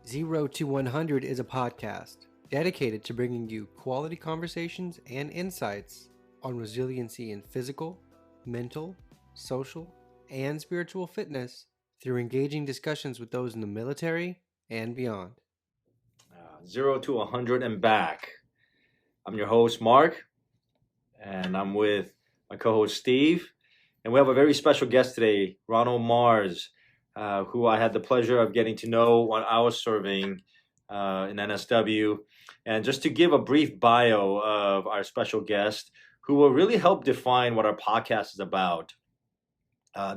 0 to 100 is a podcast dedicated to bringing you quality conversations and insights on resiliency in physical, mental, social, and spiritual fitness through engaging discussions with those in the military and beyond. 0 to 100 and back. I'm your host, Mark, and I'm with my co-host, Steve. And we have a very special guest today, Ronald Mahrs, who I had the pleasure of getting to know when I was serving in NSW. And just to give a brief bio of our special guest, who will really help define what our podcast is about.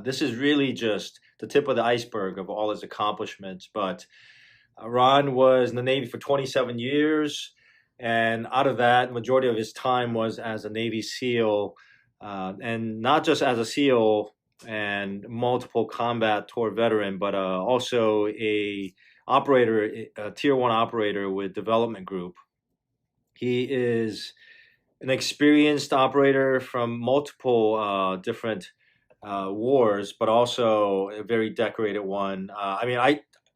This is really just the tip of the iceberg of all his accomplishments, but Ron was in the Navy for 27 years, and out of that, the majority of his time was as a Navy SEAL, and not just as a SEAL and multiple combat tour veteran, but also a tier 1 operator with Development Group. He is an experienced operator from multiple different wars, but also a very decorated one.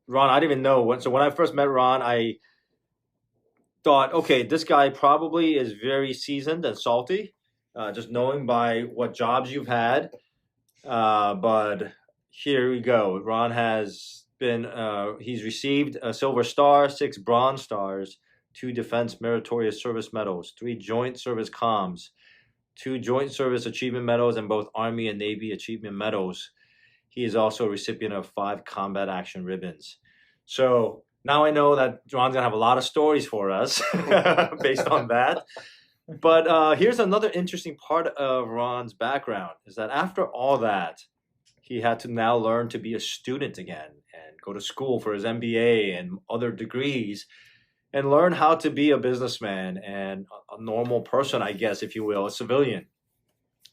Ron, I didn't even know. So when I first met Ron, I thought, okay, this guy probably is very seasoned and salty, just knowing by what jobs you've had. But here we go. Ron has been, he's received a Silver Star, 6 Bronze Stars, 2 Defense Meritorious Service Medals, 3 Joint Service Comms, 2 Joint Service Achievement Medals, and both Army and Navy Achievement Medals. He is also a recipient of 5 Combat Action Ribbons. So now I know that Ron's going to have a lot of stories for us based on that. But here's another interesting part of Ron's background, is that after all that, he had to now learn to be a student again and go to school for his MBA and other degrees and learn how to be a businessman and a normal person, I guess, if you will, a civilian.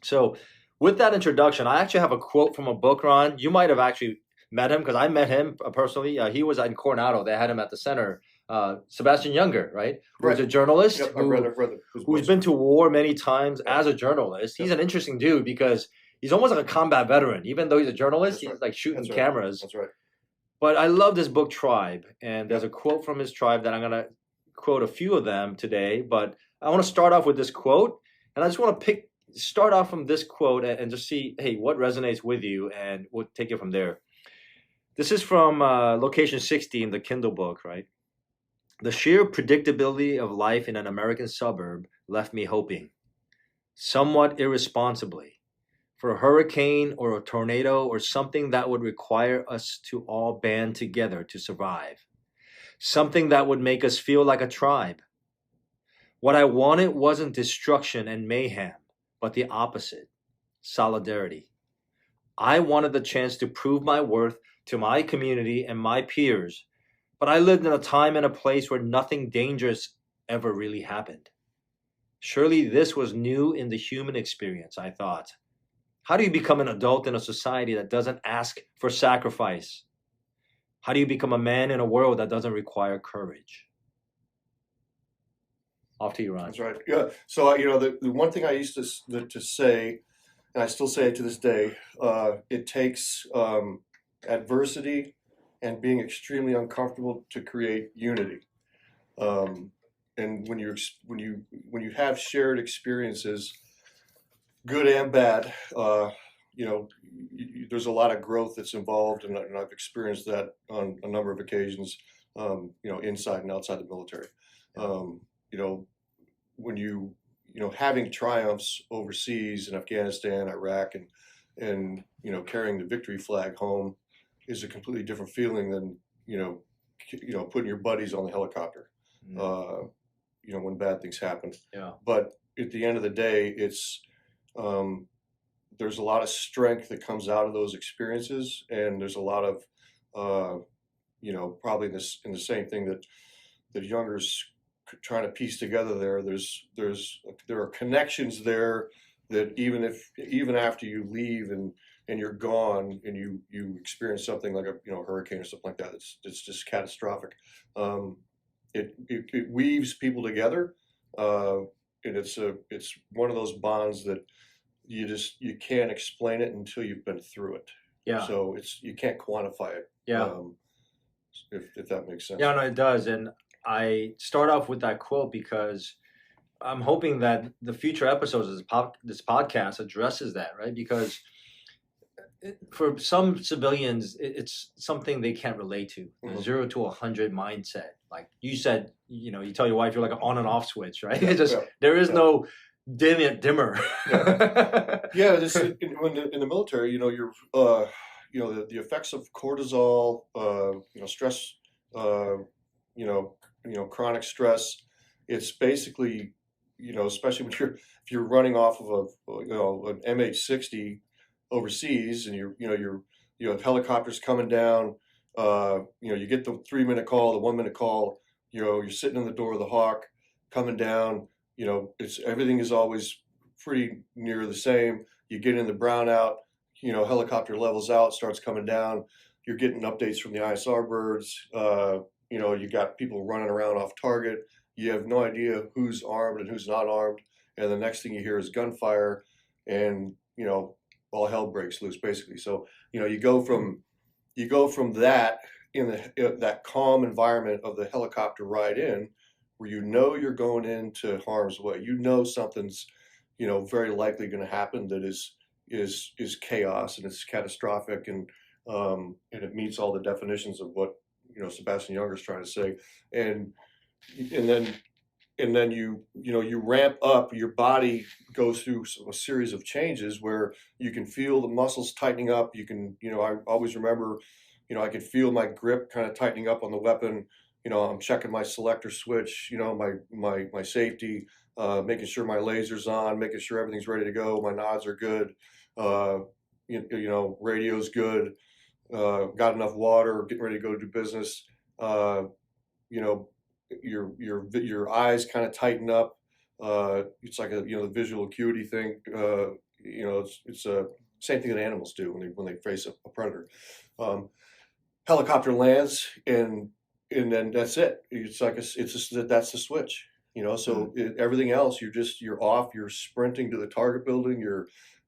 So with that introduction, I actually have a quote from a book, Ron. You might have actually met him, because I met him personally. He was in Coronado. They had him at the center. Sebastian Younger, right? Who's a journalist who's been to war many times as a journalist. He's an interesting dude because he's almost like a combat veteran. Even though he's a journalist, he's like shooting cameras. That's right. But I love this book, Tribe. And there's a quote from his tribe that I'm going to quote a few of them today. But I want to start off with this quote. And I just want to start off from this quote and just see, hey, what resonates with you? And we'll take it from there. This is from Location 60 in the Kindle book, right? The sheer predictability of life in an American suburb left me hoping, somewhat irresponsibly, for a hurricane or a tornado or something that would require us to all band together to survive. Something that would make us feel like a tribe. What I wanted wasn't destruction and mayhem, but the opposite, solidarity. I wanted the chance to prove my worth to my community and my peers, but I lived in a time and a place where nothing dangerous ever really happened. Surely this was new in the human experience, I thought. How do you become an adult in a society that doesn't ask for sacrifice? How do you become a man in a world that doesn't require courage? Off to you, Ron. That's right. Yeah. So, the one thing I used to say, and I still say it to this day, it takes adversity and being extremely uncomfortable to create unity. And when you have shared experiences, good and bad, there's a lot of growth that's involved, and I've experienced that on a number of occasions, inside and outside the military. When having triumphs overseas in Afghanistan, Iraq, and carrying the victory flag home is a completely different feeling than putting your buddies on the helicopter. When bad things happen. Yeah. But at the end of the day, it's there's a lot of strength that comes out of those experiences, and there's a lot of probably in the same thing that Younger's trying to piece together there. There are connections there that even after you leave and you're gone and you experience something like a hurricane or something like that, it's just catastrophic. It weaves people together, and it's one of those bonds that you can't explain it until you've been through it. Yeah. So you can't quantify it. Yeah. if that makes sense. Yeah, no, it does. And I start off with that quote because I'm hoping that the future episodes of this podcast addresses that, right? Because for some civilians, it's something they can't relate to. The 0 to 100 mindset. Like you said, you tell your wife you're like an on and off switch, right? There is no dimmer. Yeah, in the military, you're the effects of cortisol, stress, chronic stress. It's basically, especially when if you're running off of an MH-60 overseas, and you have helicopters coming down. You get the 3-minute call, the 1-minute call. You're sitting in the door of the Hawk, coming down. Everything is always pretty near the same. You get in the brownout. Helicopter levels out, starts coming down. You're getting updates from the ISR birds. You got people running around off target. You have no idea who's armed and who's not armed. And the next thing you hear is gunfire, and all hell breaks loose, basically. So you go from that in that calm environment of the helicopter ride in, where you're going into harm's way. Something's very likely going to happen that is chaos, and it's catastrophic, and it meets all the definitions of what Sebastian Junger's trying to say, and then you ramp up. Your body goes through a series of changes where you can feel the muscles tightening up. You can I always remember I could feel my grip kind of tightening up on the weapon. I'm checking my selector switch, my safety, making sure my laser's on, making sure everything's ready to go. My nods are good. Radio's good. Got enough water, getting ready to go do business. Your eyes kind of tighten up. It's like the visual acuity thing. It's the same thing that animals do when they face a predator. Helicopter lands, and then that's it. It's like that's the switch. So everything else, you're off. You're sprinting to the target building.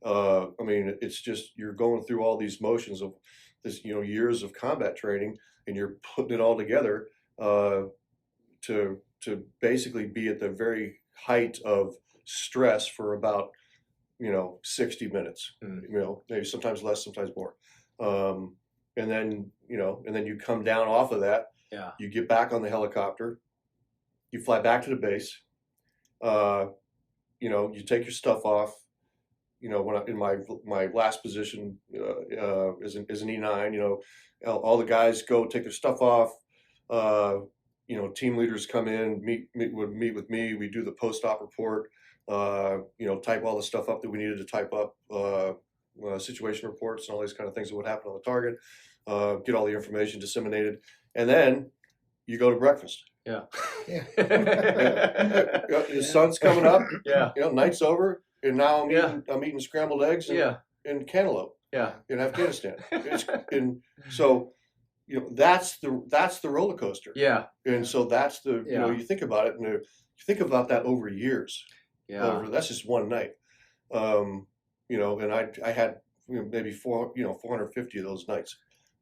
It's just you're going through all these motions of this years of combat training, and you're putting it all together to basically be at the very height of stress for about 60 minutes. Maybe sometimes less, sometimes more. And then you come down off of that. Yeah. You get back on the helicopter. You fly back to the base. You take your stuff off. When in my last position as an E9, all the guys go take their stuff off. Team leaders come in, meet with me. We do the post-op report. Type all the stuff up that we needed to type up. Situation reports and all these kind of things that would happen on the target. Get all the information disseminated, and then you go to breakfast. Yeah. The sun's coming up. Yeah. Night's over, and now I'm eating scrambled eggs and cantaloupe. Yeah. In Afghanistan. So that's the roller coaster. Yeah. And so that's you think about it, and you think about that over years. Yeah. That's just one night. And I had maybe 450 of those nights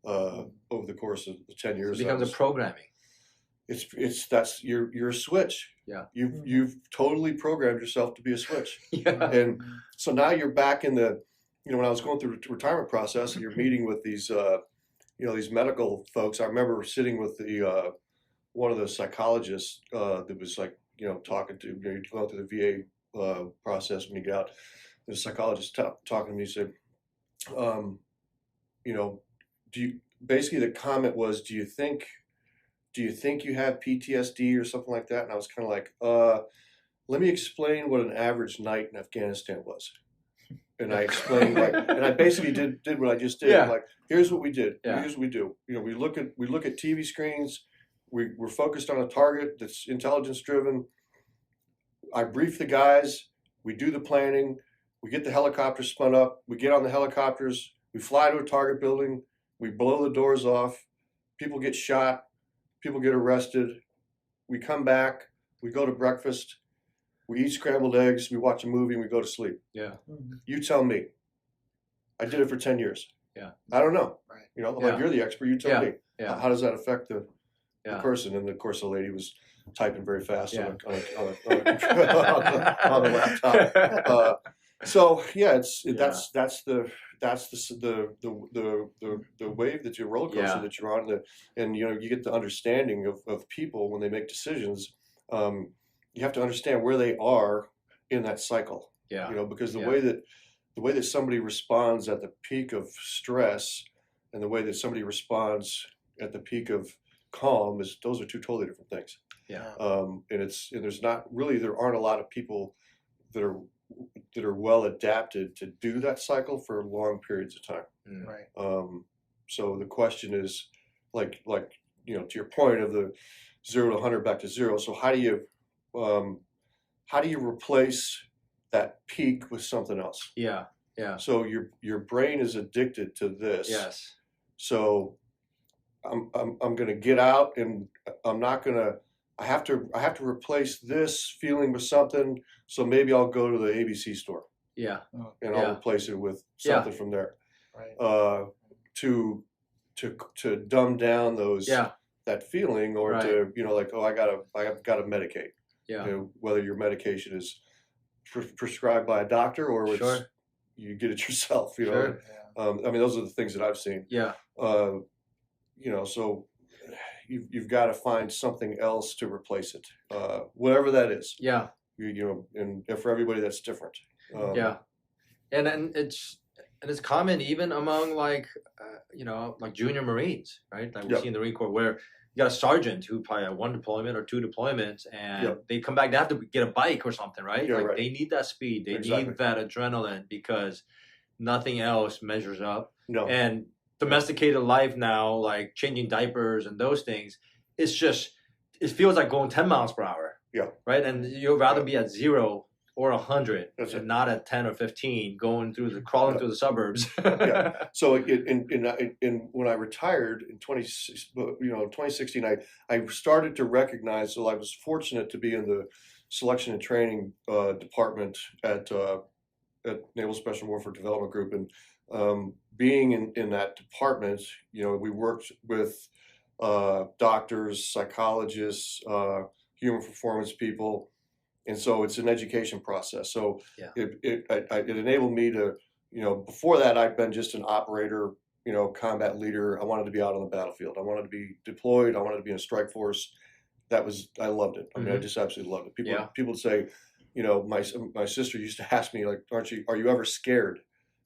over the course of the 10 years. It becomes a programming. You're a switch. Yeah. You've totally programmed yourself to be a switch. Yeah. And so now you're back in the when I was going through the retirement process, and you're meeting with these these medical folks. I remember sitting with one of the psychologists that was talking to going through the VA process when you get out. The psychologist talking to me said, basically the comment was, do you think you have PTSD or something like that? And I was kind of like, let me explain what an average night in Afghanistan was. And I explained, and I basically did what I just did. Yeah. Like, here's what we did. Yeah. Here's what we do. We look at TV screens. We're focused on a target that's intelligence driven. I brief the guys. We do the planning. We get the helicopters spun up. We get on the helicopters. We fly to a target building. We blow the doors off. People get shot. People get arrested. We come back. We go to breakfast. We eat scrambled eggs. We watch a movie, and we go to sleep. Yeah. You tell me. I did it for 10 years. Yeah. I don't know. Right. You know, like you're the expert. You tell me. Yeah. How does that affect the person? And of course, the lady was typing very fast on the laptop. So yeah, that's the wave that you're roller coaster that you're on. And you know, you get the understanding of people when they make decisions. You have to understand where they are in that cycle. Yeah. You know, because the way that somebody responds at the peak of stress and the way that somebody responds at the peak of calm those are two totally different things. Yeah. And there aren't a lot of people that are well adapted to do that cycle for long periods of time. Right. So the question is, like you know, to your point of the 0 to 100 back to 0. So how do you replace that peak with something else? Yeah. Yeah. So your brain is addicted to this. Yes. So I'm going to get out, and I'm not going to. I have to replace this feeling with something. So maybe I'll go to the ABC store. Yeah. And I'll replace it with something from there. Right. To dumb down that feeling, or to, you know, like, oh, I've got to medicate. Yeah. You know, whether your medication is prescribed by a doctor or it's you get it yourself. You know. I mean, those are the things that I've seen. Yeah. You know, so you've got to find something else to replace it, whatever that is. Yeah. You know, and for everybody that's different. And it's common even among like like junior Marines, right? Like we see in the Marine Corps where you got a sergeant who probably had 1 deployment or 2 deployments, and they come back. They have to get a bike or something, right? They need that speed. They need that adrenaline because nothing else measures up. No. And domesticated life now, like changing diapers and those things, it feels like going 10 miles per hour. Yeah. Right. And you'd rather be at 0 or 100 and not at 10 or 15 crawling through the suburbs. So when I retired in 2016, I started to recognize. So I was fortunate to be in the selection and training department at Naval Special Warfare Development Group, and being in that department, you know, we worked with doctors, psychologists, human performance people, and so it's an education process. So it enabled me to, you know, before that I'd been just an operator, you know, combat leader. I wanted to be out on the battlefield. I wanted to be deployed. I wanted to be in a strike force. I loved it. I mean, I just absolutely loved it. People would say, you know, my sister used to ask me, like, are you ever scared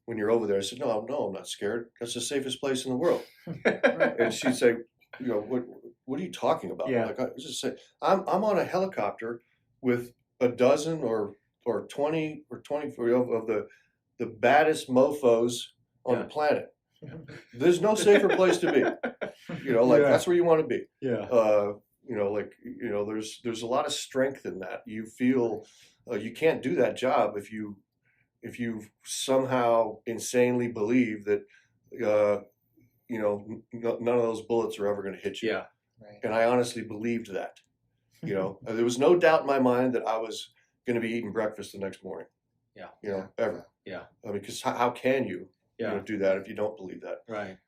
when you're over there? I said, no, I'm not scared. That's the safest place in the world. And she'd say, you know, what are you talking about? Like, I was just saying, I'm on a helicopter with a dozen or 20 of the baddest mofos on the planet. There's no safer place to be. You know, like that's where you want to be. You know, like, you know, there's a lot of strength in that. You feel you can't do that job if you somehow insanely believe that you know, none of those bullets are ever going to hit you. And I honestly believed that. You know, there was no doubt in my mind that I was going to be eating breakfast the next morning. You know, ever. I mean, because how can you, you know, do that if you don't believe that? Right.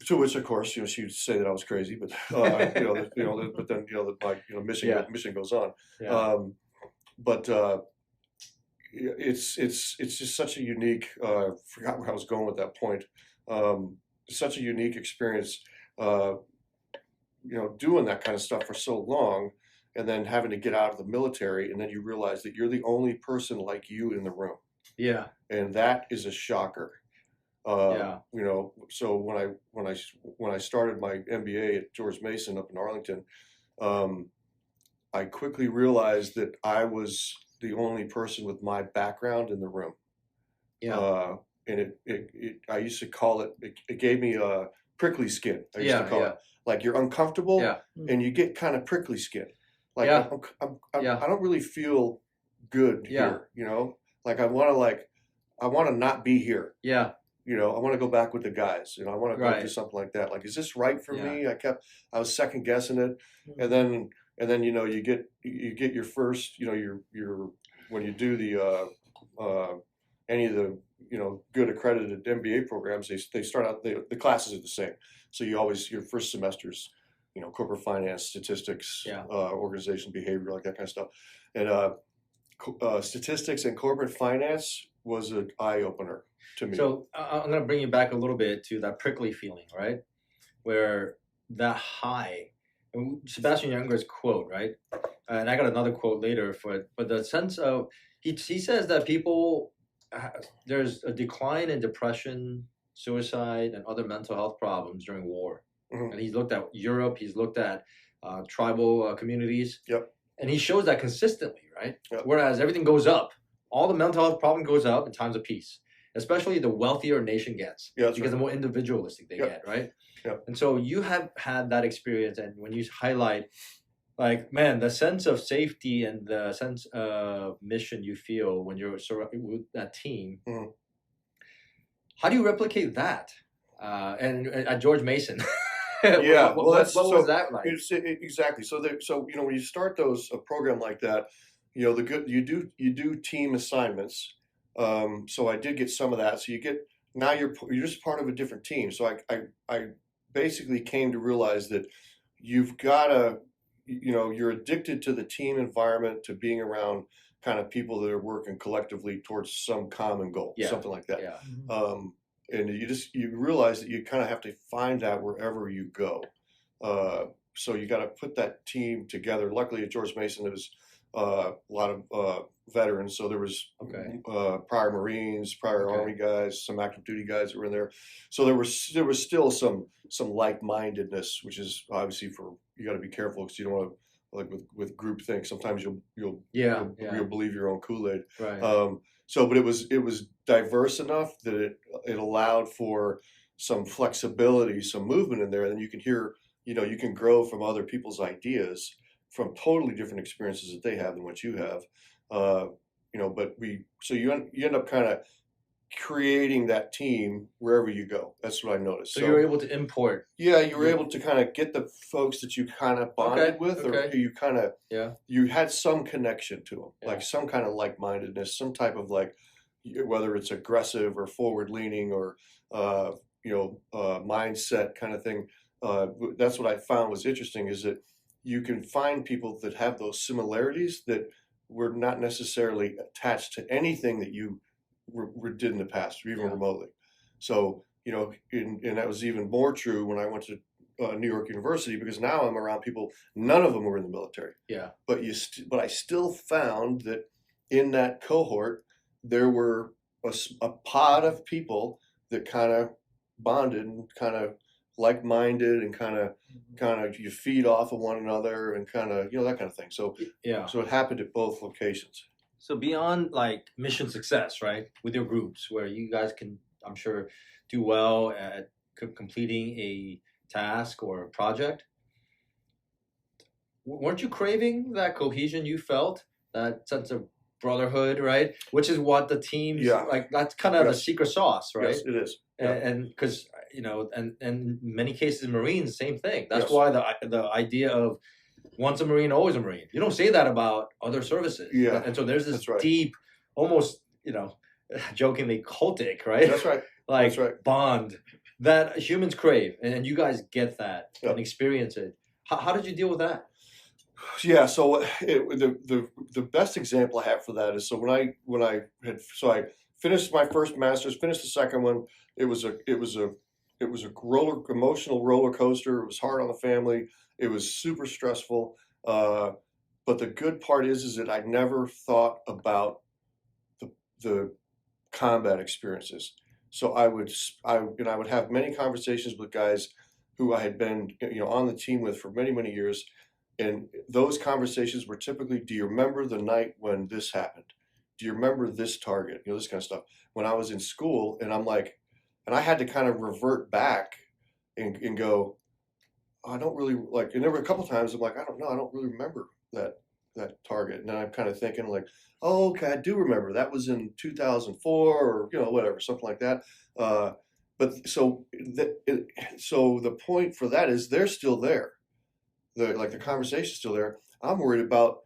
To which, of course, you know, she would say that I was crazy, but but then, you know, like, you know, mission goes on. But it's just such a unique. Forgot where I was going with that point. Such a unique experience. You know, doing that kind of stuff for so long, and then having to get out of the military, and then you realize that you're the only person like you in the room. And that is a shocker. You know, so when I started my MBA at George Mason up in Arlington, I quickly realized that I was the only person with my background in the room. And I used to call it gave me a prickly skin. I used to call it, like, you're uncomfortable and you get kind of prickly skin. Like, I don't really feel good here, you know, like I want to not be here. You know, I want to go back with the guys. You know, I want to go do something like that. Like, is this right for me? I was second guessing it, and then you know, you get your first, you know, your when you do the any of the, good accredited MBA programs, they start out, the classes are the same. So your first semester's, corporate finance, statistics, organization behavior, like that kind of stuff. And statistics and corporate finance was an eye opener to me. So I'm going to bring you back a little bit to that prickly feeling, right? Where that high, Sebastian Junger's quote, right? And I got another quote later for it, but the sense of, he says that there's a decline in depression, suicide, and other mental health problems during war. And he's looked at Europe, he's looked at tribal communities. Yep. And he shows that consistently, right? Yep. Whereas everything goes up. All the mental health problem goes up in times of peace, especially the wealthier a nation gets, because the more individualistic they get, right? Yep. And so you have had that experience, and when you highlight, like, man, the sense of safety and the sense of mission you feel when you're surrounded with that team, how do you replicate that? And at George Mason, Yeah, what was that like? Exactly. So when you start a program like that, you do team assignments. So I did get some of that. So you're just part of a different team. So I basically came to realize that you've got to, you're addicted to the team environment, to being around kind of people that are working collectively towards some common goal, something like that. Yeah. And you realize that you kind of have to find that wherever you go. So you got to put that team together. Luckily at George Mason, there was a lot of veterans. So there was prior Marines, prior Army guys, some active duty guys that were in there. So there was still some like-mindedness, which is obviously you got to be careful, because you don't want to, like with groupthink, sometimes you'll believe your own Kool-Aid. Right. But it was diverse enough that it allowed for some flexibility, some movement in there, and then you can hear, you can grow from other people's ideas, from totally different experiences that they have than what you have. But you end up kind of creating that team wherever you go. That's what I noticed. So you were able to import. Yeah, you were able to kind of get the folks that you kind of bonded with, or you kind of, you had some connection to them, like some kind of like-mindedness, some type of whether it's aggressive or forward-leaning or, mindset kind of thing. That's what I found was interesting, is that you can find people that have those similarities that were not necessarily attached to anything that you did in the past, or even remotely. So, and that was even more true when I went to New York University, because now I'm around people, none of them were in the military. Yeah. But I still found that in that cohort, there were a pod of people that kind of bonded and kind of like-minded, and kind of you feed off of one another, and kind of, that kind of thing. So so it happened at both locations. So beyond like mission success, right, with your groups, where you guys can, I'm sure, do well at completing a task or a project, weren't you craving that cohesion you felt, that sense of brotherhood, right? Which is what the teams, like, that's kind of the secret sauce, right? Yes, it is. And because, and in many cases, Marines, same thing. That's why the idea of once a Marine, always a Marine. You don't say that about other services. Yeah. And so there's this deep, almost, jokingly cultic, right? That's right. Bond that humans crave. And you guys get that and experience it. How did you deal with that? Yeah, so the best example I have for that is, so when I finished my first master's, finished the second one, it was a emotional roller coaster. It was hard on the family. It was super stressful. But the good part is that I never thought about the combat experiences. So I would have many conversations with guys who I had been on the team with for many, many years. And those conversations were typically, do you remember the night when this happened? Do you remember this target? This kind of stuff. When I was in school, and I'm like, and I had to kind of revert back and go, I don't really like, and there were a couple times I'm like, I don't know, I don't really remember that target. And then I'm kind of thinking like, oh, okay, I do remember. That was in 2004 or, whatever, something like that. But so the point for that is they're still there. The conversation's still there. I'm worried about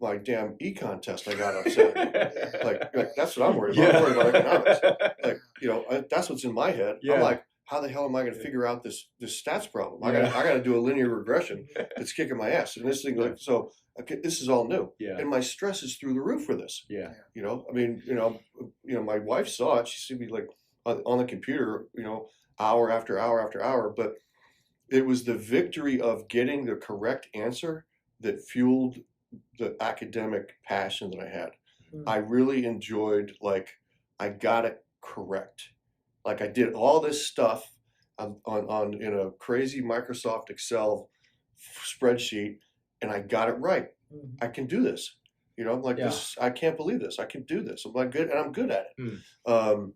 my damn econ test I got on Saturday. like that's what I'm worried about. I'm worried about economics. Like, that's what's in my head. Yeah. I'm like, how the hell am I going to figure out this stats problem? I got to do a linear regression that's kicking my ass. And this thing, like, so okay, this is all new. Yeah. And my stress is through the roof for this. Yeah. I mean, my wife saw it. She see me like on the computer, hour after hour after hour. But it was the victory of getting the correct answer that fueled the academic passion that I had. I really enjoyed, like, I got it correct. Like, I did all this stuff on in a crazy Microsoft Excel spreadsheet, and I got it right. I can do this. I'm like, this. I can't believe this. I can do this. I'm like good, and I'm good at it.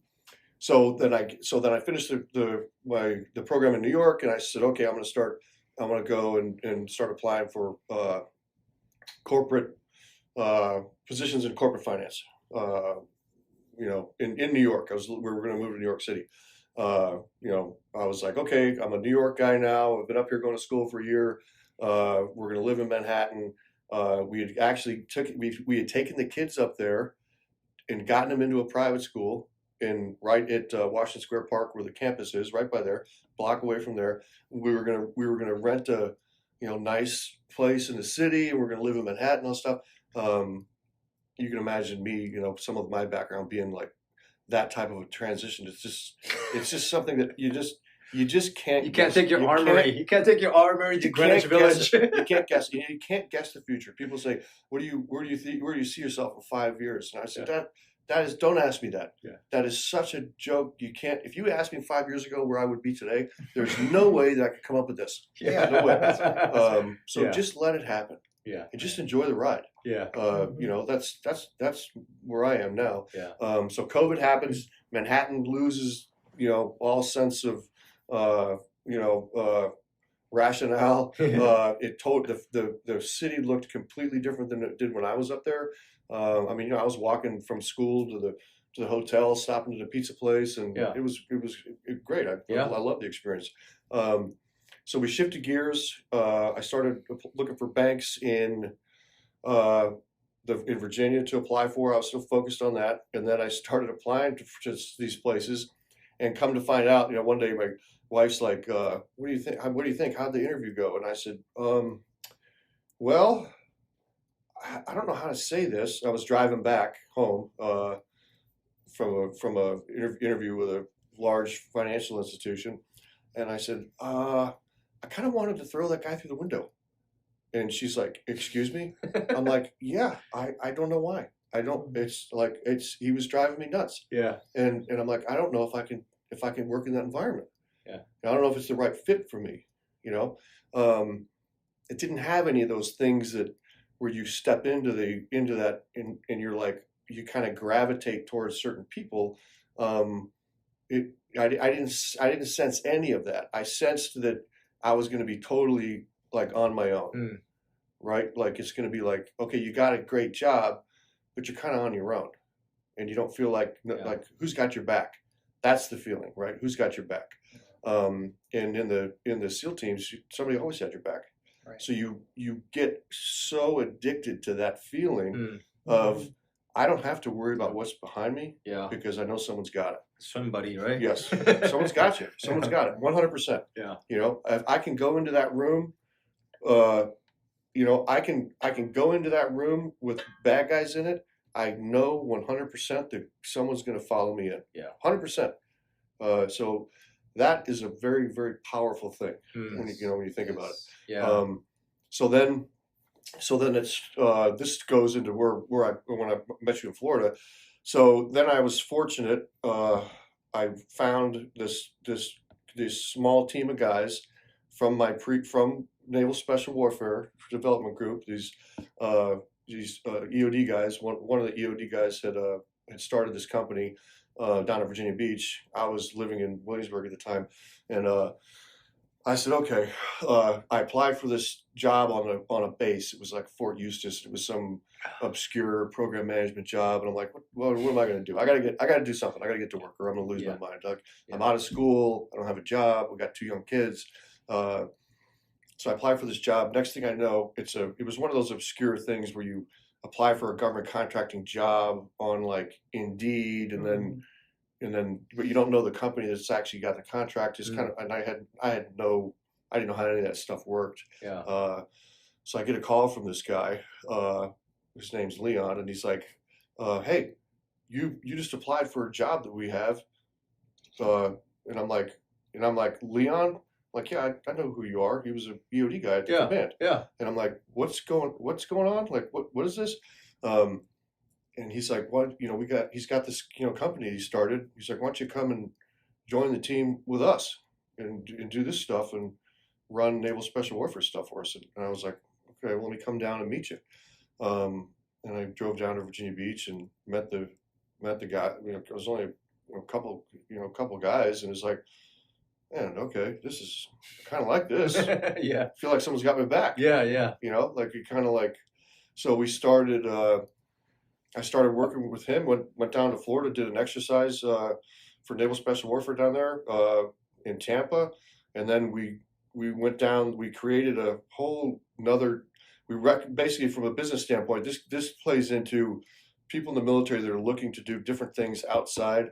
So then I finished the program in New York, and I said, okay, I'm going to go and start applying for corporate positions in corporate finance. In New York, we were going to move to New York City. I was like, okay, I'm a New York guy now. I've been up here going to school for a year. We're going to live in Manhattan. We had actually we had taken the kids up there and gotten them into a private school right at Washington Square Park, where the campus is, right by there, block away from there. We were gonna rent a nice place in the city, and we're gonna live in Manhattan and stuff. You can imagine me, some of my background being like that type of a transition. It's just something that you just can't. You can't take your armory. You can't take your armory to Greenwich Village. You can't guess. You can't guess the future. People say, where do you see yourself in 5 years? And I said, don't ask me that. Yeah. That is such a joke. You can't. If you asked me 5 years ago where I would be today, there's no way that I could come up with this. Yeah. No way. So just let it happen. Yeah. And just enjoy the ride. Yeah. That's where I am now. Yeah. So COVID happens. Manhattan loses, all sense of, rationale. It told the city looked completely different than it did when I was up there. I was walking from school to the hotel, stopping to the pizza place, and it was great. I loved the experience. So we shifted gears. I started looking for banks in Virginia to apply for. I was still focused on that, and then I started applying to just these places, and come to find out, one day my wife's like, "What do you think? What do you think? How'd the interview go?" And I said, "Well, I don't know how to say this." I was driving back home from a interview with a large financial institution, and I said, "I kind of wanted to throw that guy through the window." And she's like, "Excuse me?" I'm like, "Yeah, I don't know why. I don't. He was driving me nuts." Yeah. And I'm like, "I don't know if I can work in that environment. Yeah. I don't know if it's the right fit for me. It didn't have any of those things that where you step into that and you're like, you kind of gravitate towards certain people. I didn't sense any of that. I sensed that I was going to be totally like on my own, right? Like it's going to be like, okay, you got a great job, but you're kind of on your own, and you don't feel like who's got your back. That's the feeling, right? Who's got your back? And in the SEAL teams, somebody always had your back. Right. So you get so addicted to that feeling of I don't have to worry about what's behind me because I know someone's got it. Somebody, right? Yes, someone's got you. Someone's got it. 100%. Yeah. If I can go into that room, I can go into that room with bad guys in it. I know 100% that someone's going to follow me in. Yeah. 100%. So that is a very, very powerful thing when you think about it. Yeah. So then it's this goes into when I met you in Florida. So then I was fortunate. I found this small team of guys from from Naval Special Warfare Development Group. These EOD guys. One of the EOD guys had started this company down at Virginia Beach. I was living in Williamsburg at the time, and I said, okay. I applied for this job on a base. It was like Fort Eustis. It was some obscure program management job, and I'm like, what am I going to do? I got to do something. I got to get to work, or I'm going to lose my mind. I'm out of school. I don't have a job. We got 2 young kids. So I applied for this job. Next thing I know, it was one of those obscure things where apply for a government contracting job on like Indeed, and then but you don't know the company that's actually got the contract. Is kind of, and I didn't know how any of that stuff worked. Yeah. So I get a call from this guy. His name's Leon, and he's like, "Hey, you just applied for a job that we have." And I'm like, Leon, like, yeah, I know who you are. He was a BOD guy at the command. Yeah. And I'm like, what's going on? Like, what is this? And he's like, what? He's got this, company he started. He's like, why don't you come and join the team with us and do this stuff and run Naval Special Warfare stuff for us. And I was like, okay, well, let me come down and meet you. And I drove down to Virginia Beach and met the guy. It was only a couple guys, and it's like, man, okay, this is kind of like this. Yeah. I feel like someone's got my back. Yeah, yeah. Like you kind of like. So we started. I started working with him. Went down to Florida, did an exercise for Naval Special Warfare down there in Tampa, and then we went down. We created a whole another. Basically, from a business standpoint, this plays into people in the military that are looking to do different things outside.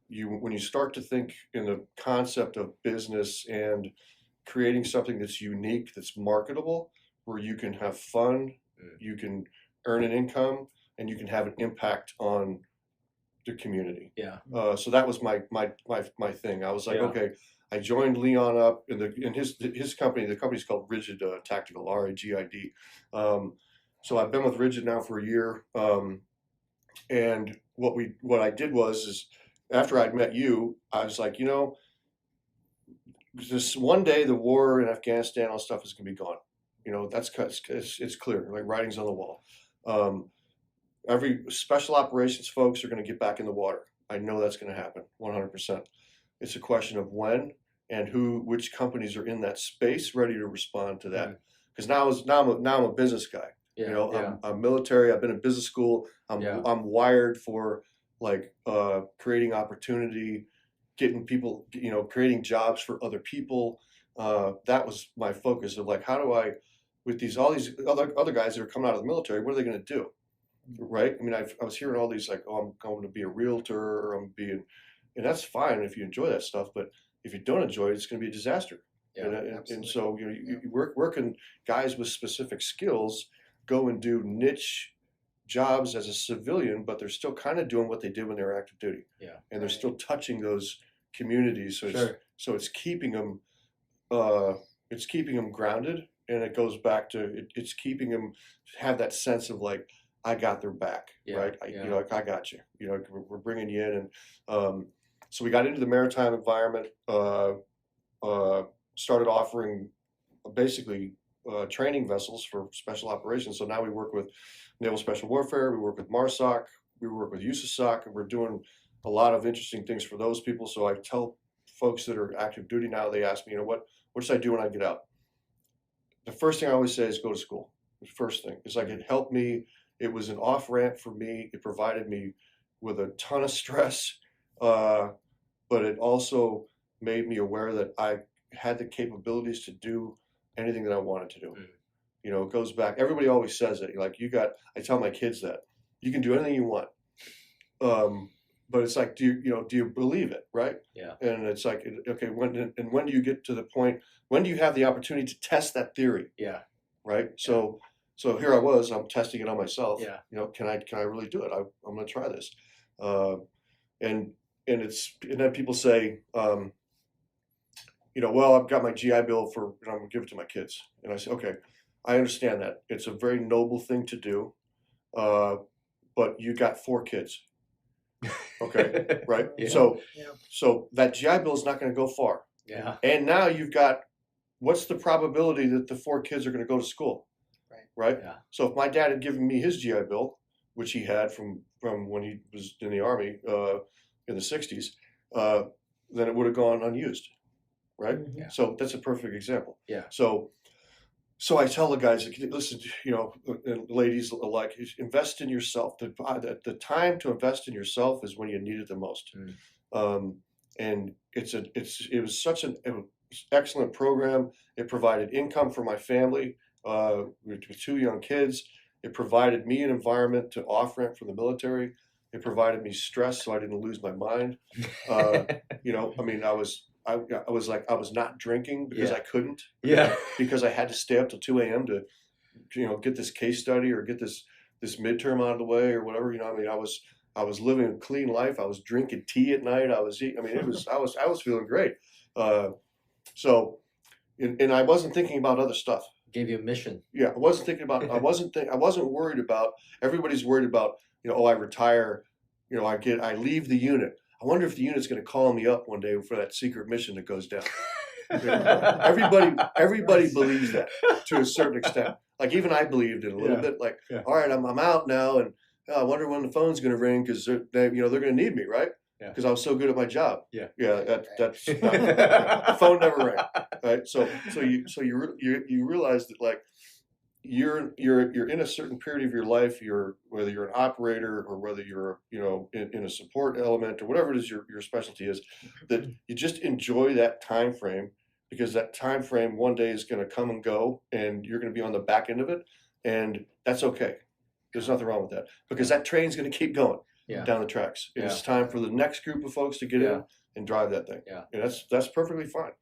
When you start to think in the concept of business and creating something that's unique, that's marketable, where you can have fun, you can earn an income, and you can have an impact on the community. Yeah. So that was my thing. I was like, okay. I joined Leon up in his company. The company's called Rigid Tactical, RIGID. So I've been with Rigid now for a year. And what I did was after I'd met you, I was like, this one day the war in Afghanistan, all stuff is gonna be gone. It's clear, like writing's on the wall. Every special operations folks are gonna get back in the water. I know that's gonna happen, 100%. It's a question of when and which companies are in that space ready to respond to that. Because now I'm a business guy. Yeah. I'm military. I've been in business school. I'm wired for like creating opportunity, getting people, creating jobs for other people. That was my focus of like, how do I, with all these other guys that are coming out of the military, what are they going to do, right? I mean, I was hearing all these like, oh, I'm going to be a realtor, or and that's fine if you enjoy that stuff, but if you don't enjoy it, it's going to be a disaster. Yeah, and so you working guys with specific skills go and do niche jobs as a civilian, but they're still kind of doing what they did when they were active duty. Yeah, and they're still touching those communities. So it's keeping them grounded, and it goes back to it's keeping them have that sense of like, I got their back, right? I got you. We're bringing you in, and so we got into the maritime environment. Started offering basically training vessels for special operations. So now we work with Naval Special Warfare. We work with MARSOC. We work with USASOC, and we're doing a lot of interesting things for those people. So I tell folks that are active duty now, they ask me, what should I do when I get out? The first thing I always say is go to school. The first thing is like, it helped me. It was an off ramp for me. It provided me with a ton of stress, but it also made me aware that I had the capabilities to do anything that I wanted to do. It goes back. Everybody always says it. Like I tell my kids that you can do anything you want. But it's like, do you believe it, right? Yeah. And it's like, okay, when do you get to the point? When do you have the opportunity to test that theory? Yeah. Right. So here I was. I'm testing it on myself. Yeah. Can I really do it? I'm going to try this. And then people say, well, I've got my GI Bill I'm going to give it to my kids. And I say, okay, I understand that. It's a very noble thing to do, but you got 4 kids. Okay, right? Yeah. So that GI Bill is not going to go far. Yeah. And now you've got, what's the probability that the 4 kids are going to go to school? Right? Yeah. So if my dad had given me his GI Bill, which he had from when he was in the Army in the 60s, then it would have gone unused. Right? Yeah. So that's a perfect example. Yeah. So I tell the guys, listen, and ladies alike, invest in yourself. The time to invest in yourself is when you need it the most. And it was such an excellent program. It provided income for my family with 2 young kids. It provided me an environment to off ramp from the military. It provided me stress so I didn't lose my mind. You know, I mean, I was not drinking because I couldn't. Because I had to stay up till 2 a.m. to, you know, get this case study or get this midterm out of the way or whatever. You know, I mean, I was living a clean life. I was drinking tea at night. I was eating. I mean, I was feeling great. So, and I wasn't thinking about other stuff. Gave you a mission. Yeah, I wasn't thinking about. I wasn't worried about. Everybody's worried about. You know, oh, I retire. You know, I leave the unit. I wonder if the unit's going to call me up one day for that secret mission that goes down. You know, everybody believes that to a certain extent. Like even I believed it a little bit. Like, all right, I'm out now, and I wonder when the phone's going to ring because they're going to need me, right? Because I was so good at my job. That's the phone never rang. Right? So you realize that like you're in a certain period of your life. Whether you're an operator or whether you're in a support element or whatever it is your specialty is, that you just enjoy that time frame because that time frame one day is going to come and go, and you're going to be on the back end of it, and that's okay. There's nothing wrong with that because that train's going to keep going down the tracks. It's time for the next group of folks to get in and drive that thing. And that's perfectly fine.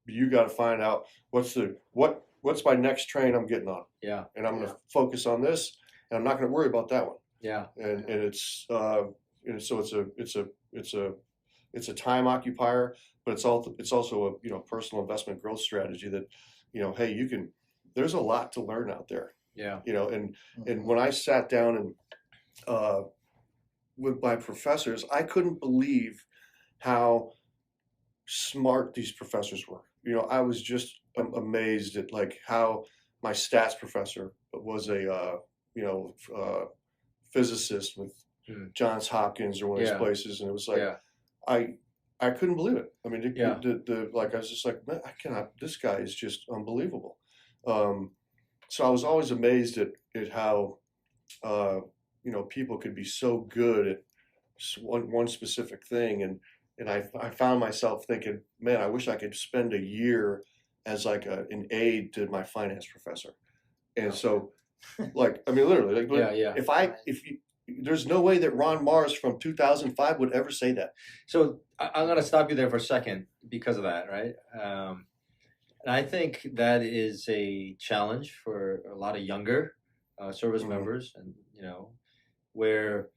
You got to find out what's my next train I'm getting on. And I'm going to focus on this, and I'm not going to worry about that one. And it's so it's a time occupier, but it's also a personal investment growth strategy that hey, there's a lot to learn out there. And when I sat down and with my professors, I couldn't believe how smart these professors were. I was just amazed at like how my stats professor was a physicist with Johns Hopkins or one of these places, and it was like I couldn't believe it. I mean, I was just like, man, I cannot. This guy is just unbelievable. So I was always amazed at how people could be so good at one specific thing, and I found myself thinking, man, I wish I could spend a year as like an aide to my finance professor. And so, like, I mean, literally, like, there's no way that Ron Mahrs from 2005 would ever say that. So I'm going to stop you there for a second because of that, right? And I think that is a challenge for a lot of younger service members, and where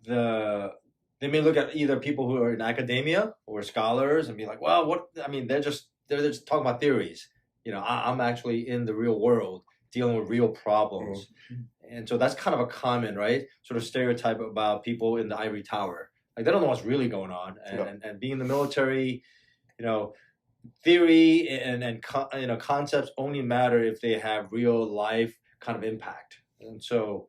they may look at either people who are in academia or scholars and be like, well, they're just talking about theories. I'm actually in the real world dealing with real problems. And so that's kind of a common, right, sort of stereotype about people in the ivory tower. Like they don't know what's really going on. And being in the military, theory and concepts only matter if they have real life kind of impact. And so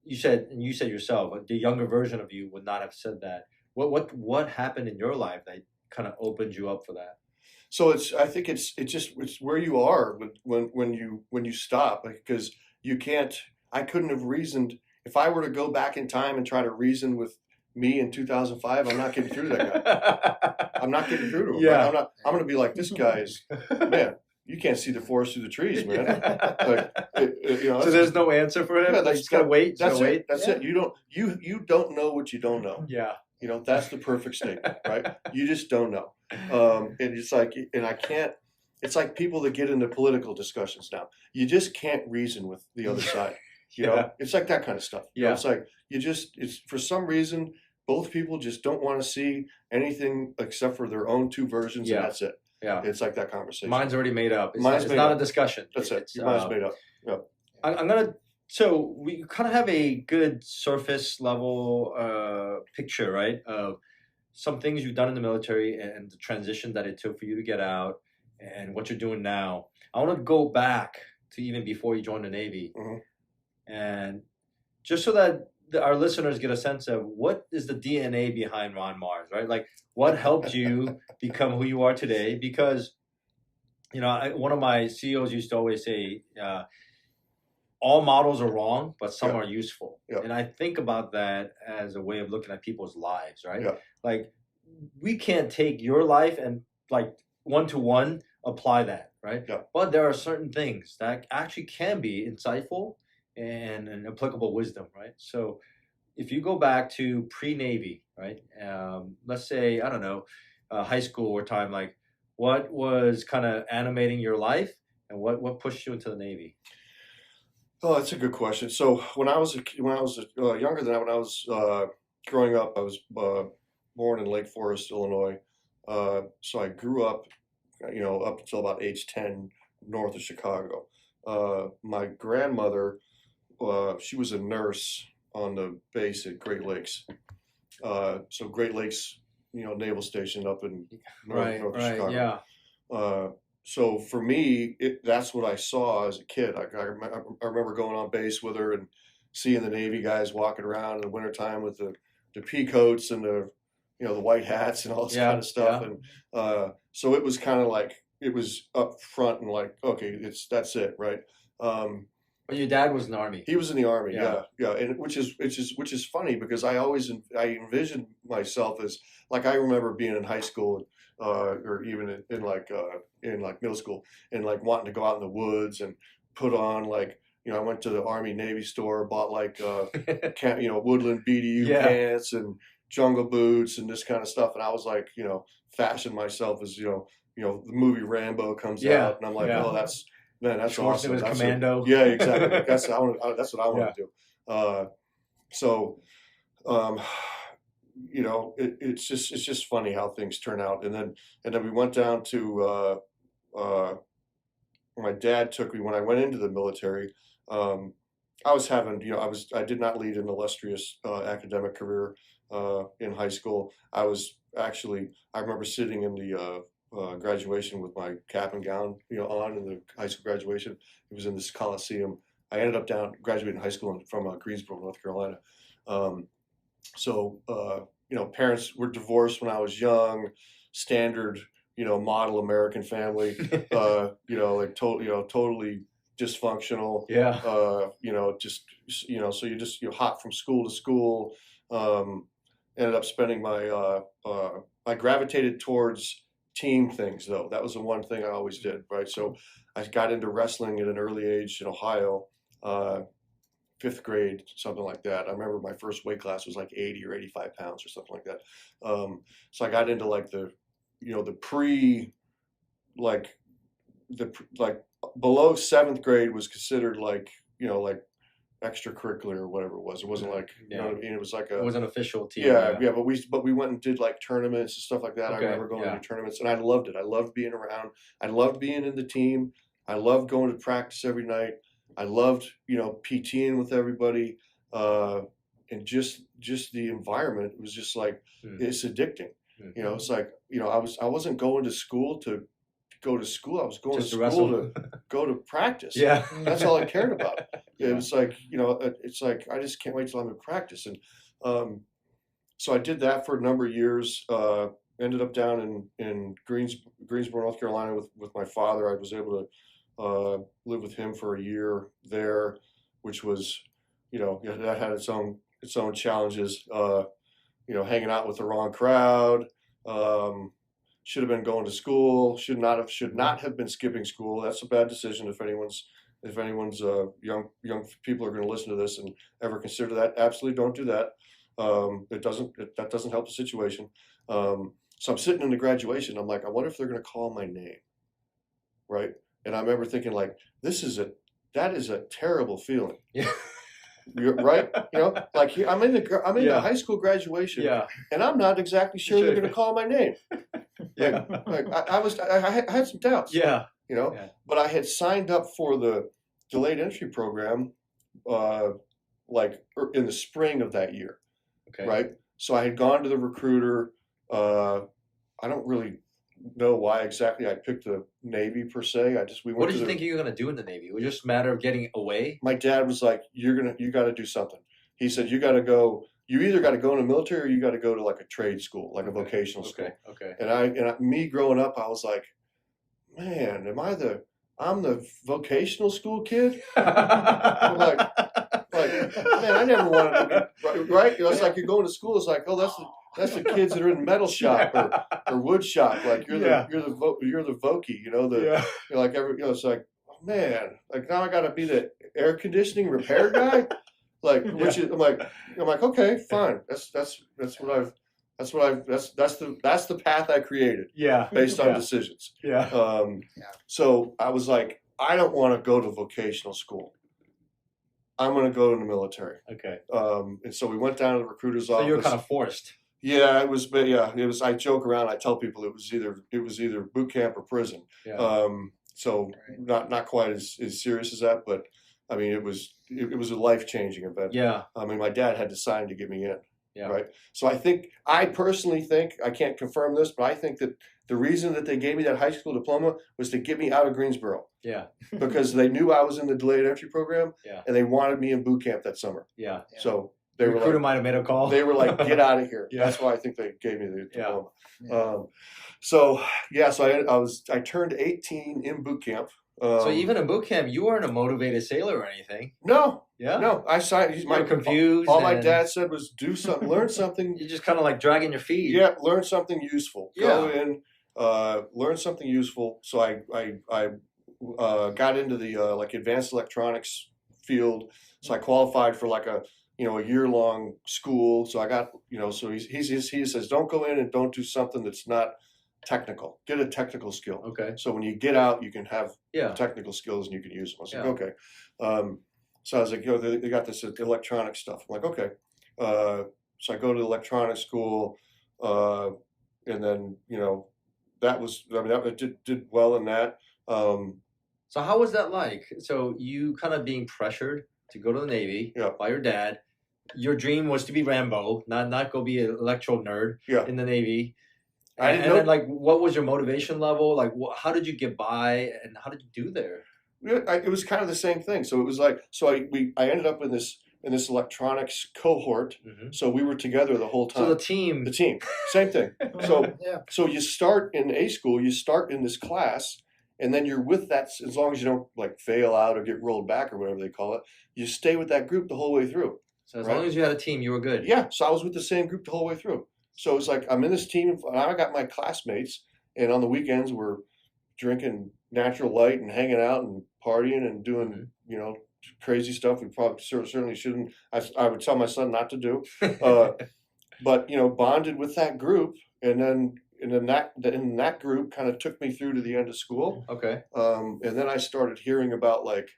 you said yourself, the younger version of you would not have said that. What happened in your life that kind of opened you up for that? So I think it's where you are when you stop, because you can't. I couldn't have reasoned if I were to go back in time and try to reason with me in 2005. I'm not getting through to that guy. I'm not getting through to him. Yeah. I'm going to be like, this guy's, man, you can't see the forest through the trees, man. So there's no answer for him. Like, just gotta wait. That's it. That's it. You don't know what you don't know. Yeah. That's the perfect statement, right? You just don't know. And it's like, and I can't. It's like people that get into political discussions now. You just can't reason with the other side. It's like that kind of stuff. It's like it's for some reason both people just don't want to see anything except for their own two versions, and that's it. It's like that conversation. Mine's already made up. It's not a discussion. That's it. Your mind's made up. I'm gonna. So we kind of have a good surface level picture, right, of some things you've done in the military and the transition that it took for you to get out and what you're doing now. I want to go back to even before you joined the Navy, and just so that our listeners get a sense of what is the DNA behind Ron Mahrs, right? Like what helped you become who you are today? Because, one of my CEOs used to always say, all models are wrong, but some are useful. And I think about that as a way of looking at people's lives, right? Like we can't take your life and like one-to-one apply that, right? Yeah. But there are certain things that actually can be insightful and an applicable wisdom, right? So if you go back to pre-Navy, right? Let's say, I don't know, high school or time, like what was kind of animating your life and what pushed you into the Navy? Oh, that's a good question. So when I was younger than that, when I was growing up, I was born in Lake Forest, Illinois. So I grew up, up until about age 10, north of Chicago. My grandmother, she was a nurse on the base at Great Lakes. So Great Lakes, naval station up in north of Chicago. Yeah. So for me, that's what I saw as a kid. I remember going on base with her and seeing the Navy guys walking around in the wintertime with the pea coats and the white hats and all this kind of stuff. Yeah. And so it was kind of like, it was up front and like, okay, that's it, right? But your dad was in the Army. He was in the Army, Yeah. yeah, and which is funny because I envisioned myself as, like, I remember being in high school, or even in middle school, and like wanting to go out in the woods and put on, like, I went to the Army Navy store, bought like woodland BDU pants and jungle boots and this kind of stuff, and I was like, fashioned myself as the movie Rambo comes out, and I'm like, oh, that's awesome. That's commando. Yeah, exactly. That's what I want to do. So, it's just funny how things turn out. And then we went down to my dad took me when I went into the military. I was having, I did not lead an illustrious academic career in high school. I remember sitting in the graduation with my cap and gown, on in the high school graduation. It was in this Coliseum. I ended up graduating high school from Greensboro, North Carolina. Parents were divorced when I was young, standard, model American family, totally dysfunctional. Yeah. So you're hot from school to school. Ended up spending I gravitated towards team things, though. That was the one thing I always did, right? So I got into wrestling at an early age in Ohio, 5th grade, something like that. I remember my first weight class was like 80 or 85 pounds or something like that. So I got into like the below 7th grade was considered like extracurricular or whatever it was. It wasn't like, you know what I mean? It was like it was an official team. Yeah, but we went and did like tournaments and stuff like that. Okay, I remember going to tournaments, and I loved it. I loved being around. I loved being in the team. I loved going to practice every night. I loved, PTing with everybody, and just the environment was just like, it's addicting. It's like, I wasn't going to school to go to school. I was going to school to go to practice. Yeah. That's all I cared about. It was like, it's like, I just can't wait till I'm in practice. And so I did that for a number of years, ended up down in Greensboro, North Carolina with my father. I was able to live with him for a year there, which was, that had its own challenges, hanging out with the wrong crowd, should have been going to school, should not have been skipping school. That's a bad decision if anyone's young people are going to listen to this and ever consider that. Absolutely don't do that. That doesn't help the situation. So I'm sitting in the graduation. I'm like, I wonder if they're going to call my name, right? And I remember thinking, like, that is a terrible feeling. Yeah. You're right? Like I'm in the high school graduation, and I'm not exactly sure they're going to call my name. Yeah. Like I had some doubts. Yeah. But I had signed up for the delayed entry program, like in the spring of that year. Okay. Right. So I had gone to the recruiter. I don't really know why exactly I picked the Navy per se. What did you think you were going to do in the Navy? It was just a matter of getting away? My dad was like, you got to do something. He said, you either got to go in the military or you got to go to like a trade school, like a vocational school. Okay. And me growing up, I was like, man, I'm the vocational school kid? I'm like, man, I never wanted to be, right? It's like you're going to school. It's like, oh, That's the kids that are in metal shop or wood shop. Like you're Yeah. you're the Vokey, you know, you're like it's like, oh, man, like now I gotta be the air conditioning repair guy. Like which is I'm like, okay, fine. That's the path I created. Yeah. Based on decisions. Yeah. So I was like, I don't want to go to vocational school. I'm going to go to the military. Okay. And so we went down to the recruiter's office. So you were kind of forced. Yeah, it was. I joke around. I tell people it was either boot camp or prison. Yeah. So not quite as serious as that, but I mean, it was a life-changing event. Yeah. I mean, my dad had to sign to get me in. Yeah. Right. So I personally think, I can't confirm this, but I think that the reason that they gave me that high school diploma was to get me out of Greensboro. Yeah. Because they knew I was in the delayed entry program. Yeah. And they wanted me in boot camp that summer. Yeah. So the recruiter might have made a call. They were like, get out of here. Yeah. That's why I think they gave me the diploma. Yeah. So I turned 18 in boot camp. So even in boot camp, you weren't a motivated sailor or anything. No. Yeah. No, I signed. You were confused. All my dad said was do something, learn something. You're just kind of like dragging your feet. Yeah, learn something useful. Yeah. Go in, learn something useful. So I got into the like advanced electronics field. So I qualified for like a year-long school. So I got so he says don't go in and don't do something that's not technical. Get a technical skill. Okay. So when you get out, you can have Yeah. technical skills and you can use them. I was like, Yeah. okay. So I was like, they got this electronic stuff. I'm like, okay. So I go to electronics school, and then that did well in that. So how was that like? So you kind of being pressured to go to the Navy by your dad. Your dream was to be Rambo, not go be an electro nerd in the Navie. And then, like, what was your motivation level? Like, how did you get by, and how did you do there? It was kind of the same thing. So it was like, I ended up in this electronics cohort. Mm-hmm. So we were together the whole time. So the team, same thing. So you start in A school, you start in this class, and then you're with that as long as you don't like fail out or get rolled back or whatever they call it. You stay with that group the whole way through. So as long as you had a team, you were good. Yeah. So I was with the same group the whole way through. So it's like I'm in this team, and I got my classmates, and on the weekends we're drinking Natural Light and hanging out and partying and doing crazy stuff we probably certainly shouldn't. I would tell my son not to do, but bonded with that group, and then that group kind of took me through to the end of school. Okay. And then I started hearing about like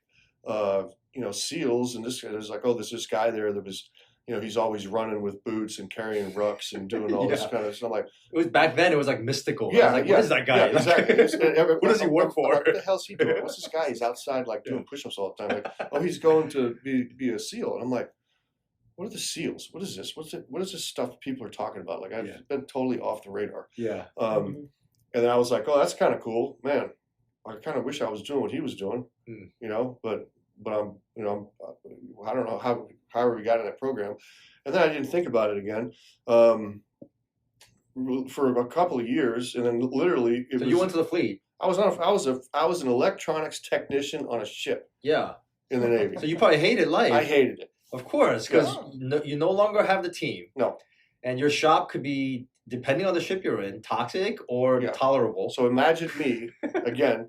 SEALs, and there's like, oh, there's this guy there that was. He's always running with boots and carrying rucks and doing all this kind of stuff. Like it was back then, it was like mystical. Yeah, what is that guy? Yeah, exactly. What does he work for? What the hell's he doing? What's this guy? He's outside like doing push-ups all the time. Like, oh, he's going to be a SEAL. And I'm like, what are the SEALs? What is this? What is this stuff people are talking about? Like I've been totally off the radar. Yeah. And then I was like, oh, that's kind of cool, man. I kind of wish I was doing what he was doing. But I'm, I don't know how we got in that program. And then I didn't think about it again for a couple of years. And then literally you went to the fleet. I was an electronics technician on a ship. Yeah. In the Navy. So you probably hated life. I hated it. Of course, because you no longer have the team. No. And your shop could be, depending on the ship you're in, toxic or tolerable. So imagine me, again,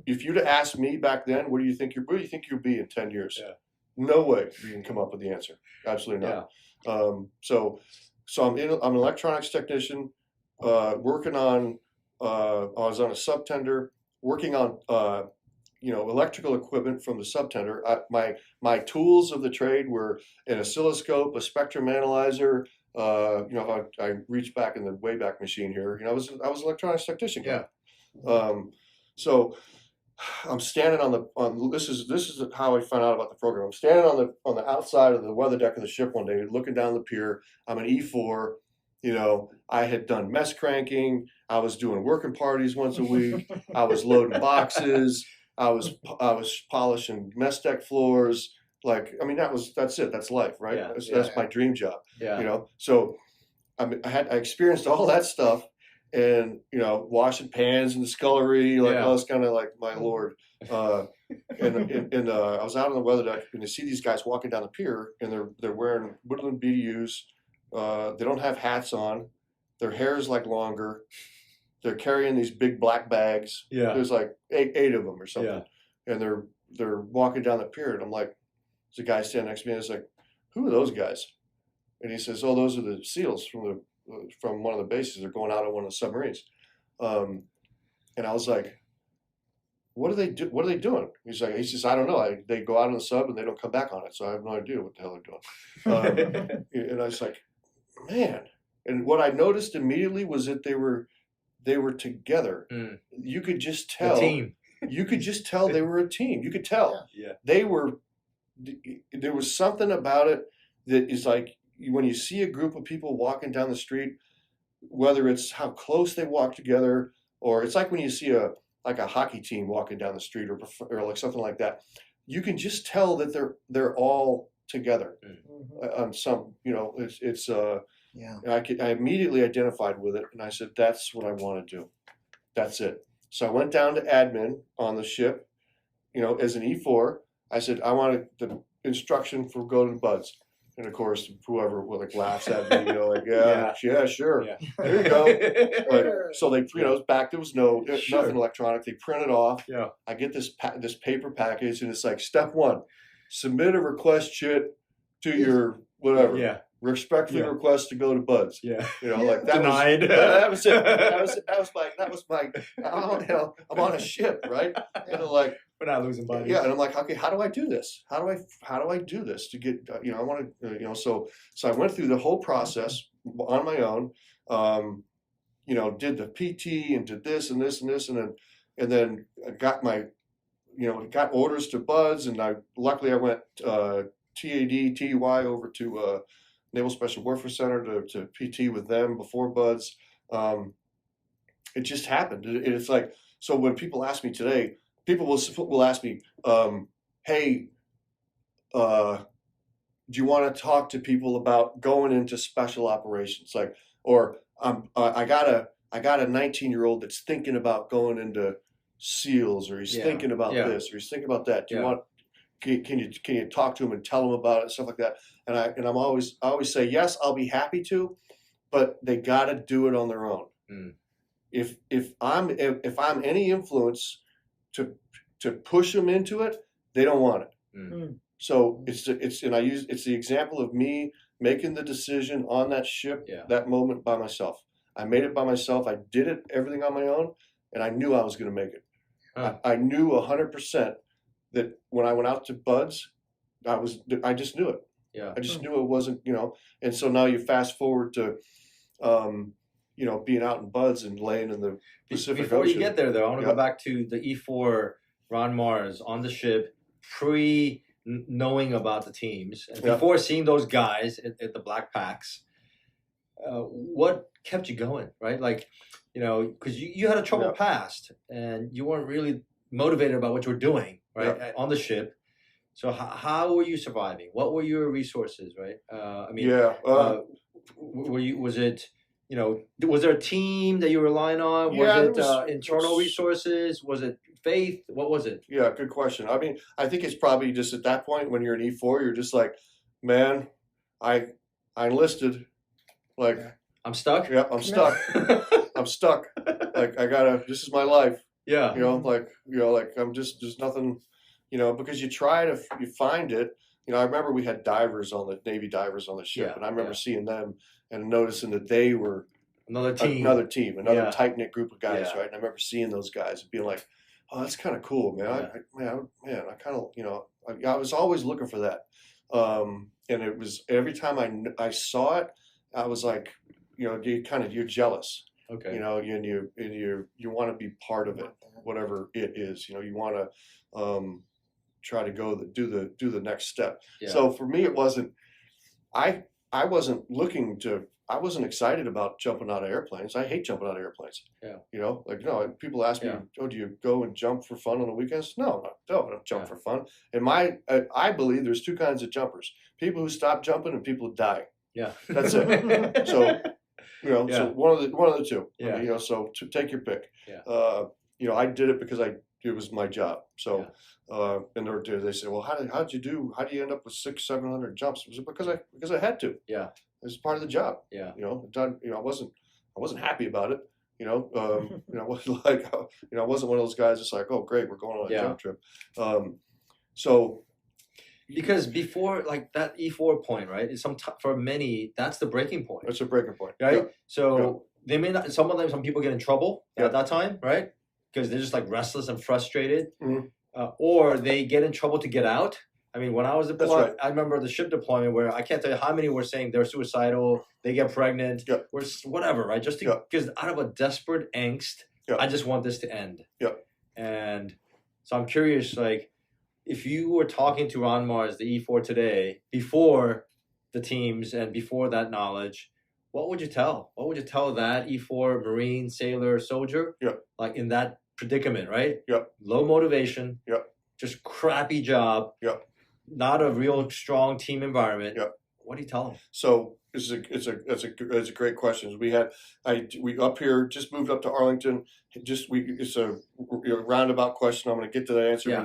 if you'd have asked me back then, where do you think you'll be in 10 years? Yeah. No way you can come up with the answer. Absolutely not. Yeah. So I'm an electronics technician, working on, I was on a subtender, working on, electrical equipment from the subtender. My tools of the trade were an oscilloscope, a spectrum analyzer. I reached back in the Wayback Machine here. I was an electronics technician. Yeah. So I'm standing this is how I found out about the program. I'm standing on the outside of the weather deck of the ship one day, looking down the pier. I'm an E4. I had done mess cranking. I was doing working parties once a week. I was loading boxes. I was polishing mess deck floors. Like, I mean, that's it. That's life, right? Yeah, that's my dream job. Yeah. So I experienced all that stuff, and washing pans in the scullery, like all this kind of like, my lord. And I was out on the weather deck, and you see these guys walking down the pier, and they're wearing Woodland BDUs, They don't have hats on. Their hair is like longer. They're carrying these big black bags. Yeah. There's like eight of them or something. Yeah. And they're walking down the pier. And I'm like, there's a guy standing next to me. And it's like, who are those guys? And he says, oh, those are the SEALs from one of the bases. They're going out on one of the submarines. And I was like, what are they doing? He says, I don't know. They go out on the sub and they don't come back on it. So I have no idea what the hell they're doing. And I was like, man. And what I noticed immediately was that they were together. You could just tell. The team. You could just tell they were a team. You could tell. Yeah. They were. There was something about it that is like when you see a group of people walking down the street, whether it's how close they walk together, or it's like when you see a hockey team walking down the street, or like something like that. You can just tell that they're all together. On some, it's. Yeah. I immediately identified with it, and I said, that's what I want to do. That's it. So I went down to admin on the ship, as an E4. I said, I wanted the instruction for go to buds. And of course, whoever laughs at me, yeah, sure. Yeah. There you go. So they, it's back. There was nothing electronic. They print it off. Yeah. I get this paper package, and it's like, step 1, submit a request sheet to your whatever. Yeah. Respectfully request to go to buds. Yeah. That Denied. That was it. That was my. I'm on a ship, right? And they're like, we're not losing buddies. Yeah, and I'm like, okay, how do I do this? How do I do this to get? I want to. So I went through the whole process on my own. Did the PT and did this and this and this, and then I got my, got orders to buds, and luckily I went TAD TUI over to. Naval Special Warfare Center to PT with them before buds. It just happened. It's like, so when people ask me today, people will ask me, hey, do you want to talk to people about going into special operations? Or I got a 19-year-old that's thinking about going into SEALs, or he's thinking about this, or he's thinking about that. Do you want? Can you talk to him and tell him about it, stuff like that? And I always say yes, I'll be happy to, but they got to do it on their own. If I'm any influence to push them into it, they don't want it. So it's the example of me making the decision on that ship that moment by myself. I made it by myself. I did everything on my own, and I knew I was going to make it. I knew 100%. That when I went out to buds, I just knew it. Yeah. I just knew it wasn't, and so now you fast forward to, being out in buds and laying in the Pacific Before Ocean. you get there, though, I want to go back to the E4 Ron Mahrs on the ship, knowing about the teams, and before seeing those guys at the Black Packs. What kept you going, right? Because you had a troubled past, and you weren't really motivated about what you were doing, right, on the ship. So how were you surviving? What were your resources, right? Was there a team that you were relying on? Was it internal resources? Was it faith? What was it? Yeah, good question. I mean, I think it's probably just at that point when you're an E4, you're just like, man, I enlisted. I'm stuck? Yeah, I'm stuck. I'm stuck. This is my life. Yeah. I'm there's nothing, because you find it. I remember we had Navy divers on the ship, and I remember seeing them and noticing that they were another team, another tight-knit group of guys, right? And I remember seeing those guys and being like, oh, that's kind of cool, man. I kind of, I was always looking for that. And it was every time I saw it, I was like, you're jealous. Okay. And you want to be part of it, whatever it is. You want to try to do the next step. Yeah. So for me, it wasn't. I wasn't excited about jumping out of airplanes. I hate jumping out of airplanes. Yeah. People ask me, "Oh, do you go and jump for fun on the weekends?" No, I don't jump for fun. And I believe there's two kinds of jumpers: people who stop jumping and people who die. Yeah. That's it. So. So one of the two. Yeah. So to take your pick. Yeah. I did it because it was my job. So, and they say, well, how do you end up with 600-700 jumps? Was it because I had to? Yeah. It's part of the job. Yeah. I wasn't happy about it. I wasn't like, I wasn't one of those guys that's like, oh, great, we're going on a jump trip. So because before like that E4 point, right? For many, that's the breaking point. That's a breaking point, right? Yeah. So they may not. Some people get in trouble at that time, right? Because they're just like restless and frustrated, or they get in trouble to get out. I mean, when I was deployed, I remember the ship deployment where I can't tell you how many were saying they're suicidal, they get pregnant, or whatever, right? Just because out of a desperate angst, I just want this to end. And so I'm curious, like, if you were talking to Ron Mahrs, the E4 today, before the teams and before that knowledge, what would you tell? What would you tell that E4 Marine, sailor, soldier? Like in that predicament, right? Low motivation. Just crappy job. Not a real strong team environment. What do you tell them? So it's a great question. We up here just moved up to Arlington. It's a roundabout question. I'm going to get to that answer, but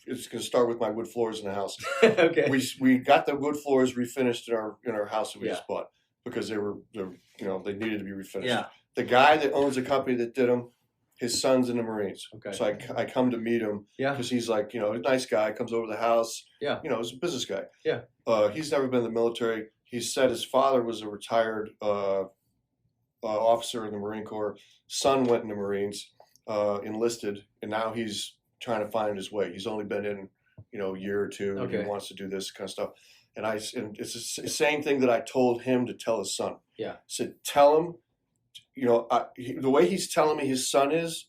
it's going to start with my wood floors in the house. Okay. We got the wood floors refinished in our house that we just bought because they needed to be refinished. The guy that owns the company that did them, his son's in the Marines. So I come to meet him because he's like, a nice guy, comes over to the house. He's a business guy. He's never been in the military. He said his father was a retired officer in the Marine Corps. Son went in the Marines, enlisted, and now he's trying to find his way. He's only been in, a year or two, and he wants to do this kind of stuff. And it's the same thing that I told him to tell his son. I said, tell him, the way he's telling me his son is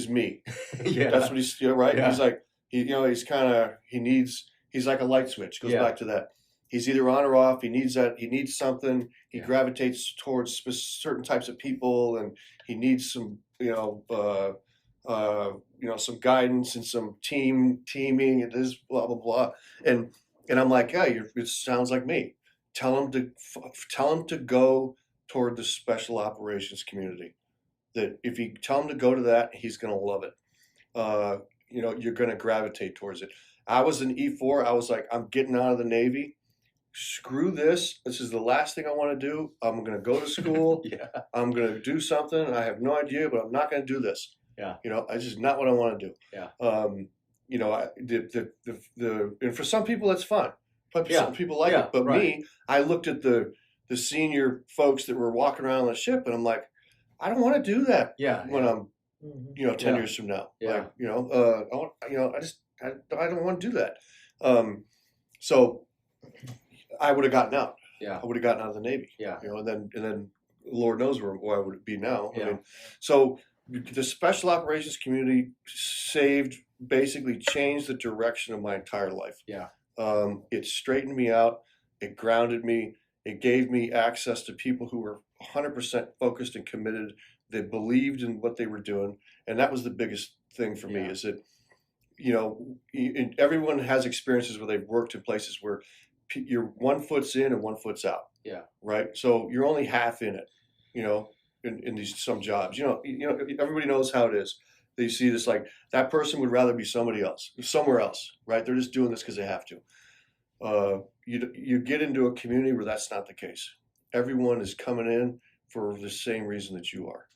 me. That's what he's right. He's like, he's like a light switch. Goes back to that. He's either on or off. He needs something. He gravitates towards certain types of people, and he needs some, some guidance and some teaming and this blah blah blah. And I'm like, it sounds like me. Tell him to go toward the special operations community. That if you tell him to go to that, he's going to love it. You're going to gravitate towards it. I was an E4. I was like, I'm getting out of the Navy. Screw this. This is the last thing I want to do. I'm going to go to school. I'm going to do something. I have no idea, but I'm not going to do this. It's just not what I want to do. And for some people that's fun. But some people like it. But me, I looked at the senior folks that were walking around on the ship, and I'm like, I don't want to do that. When I'm, 10 years from now. I don't want to do that. So I would have gotten out. I would have gotten out of the Navy. And then Lord knows where I would be now. I mean, so the special operations community basically changed the direction of my entire life. It straightened me out. It grounded me. It gave me access to people who were 100% focused and committed. They believed in what they were doing. And that was the biggest thing for me is that, everyone has experiences where they've worked in places where you're 1 foot's in and 1 foot's out. Right. So you're only half in it, in these some jobs, everybody knows how it is. They see this like that person would rather be somewhere else, right? They're just doing this because they have to. You get into a community where that's not the case. Everyone is coming in for the same reason that you are.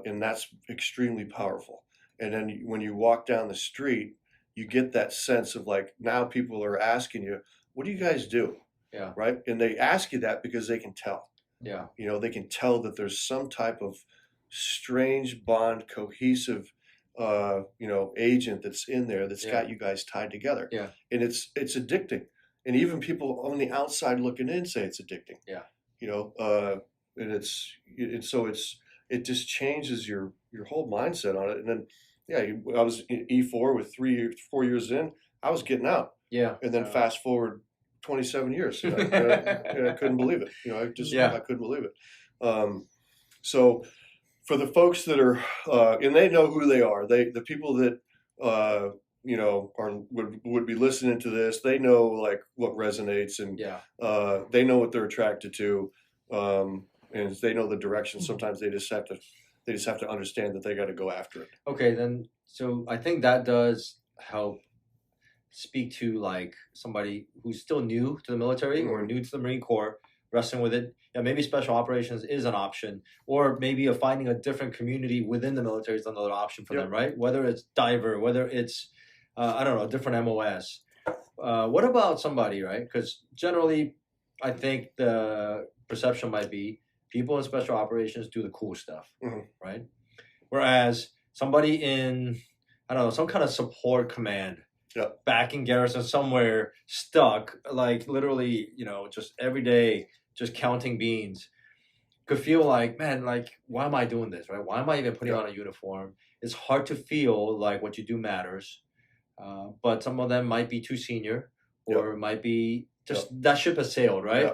And that's extremely powerful. And then when you walk down the street, you get that sense of like, now people are asking you, what do you guys do? Right. And they ask you that because they can tell. They can tell that there's some type of strange bond, cohesive, agent that's in there that's got you guys tied together. And it's addicting. And even people on the outside looking in say it's addicting. And it just changes your whole mindset on it. And then, I was in E4 with 4 years in, I was getting out. And then fast forward 27 years, and I couldn't believe it. I couldn't believe it. So for the folks that are, and they know who they are, the people that, would be listening to this, they know like what resonates, and they know what they're attracted to, and they know the direction. Sometimes they just have to understand that they got to go after it. Okay, then. So I think that does help speak to like somebody who's still new to the military or new to the Marine Corps, wrestling with it. Yeah, maybe special operations is an option, or maybe finding a different community within the military is another option for them, right? Whether it's diver, whether it's I don't know, a different MOS. What about somebody, right? Because generally, I think the perception might be people in special operations do the cool stuff, right? Whereas somebody in, I don't know, some kind of support command, back in garrison somewhere, stuck, like literally, just every day, just counting beans, could feel like, man, like, why am I doing this, right? Why am I even putting on a uniform? It's hard to feel like what you do matters. But some of them might be too senior, or might be just that ship has sailed, right?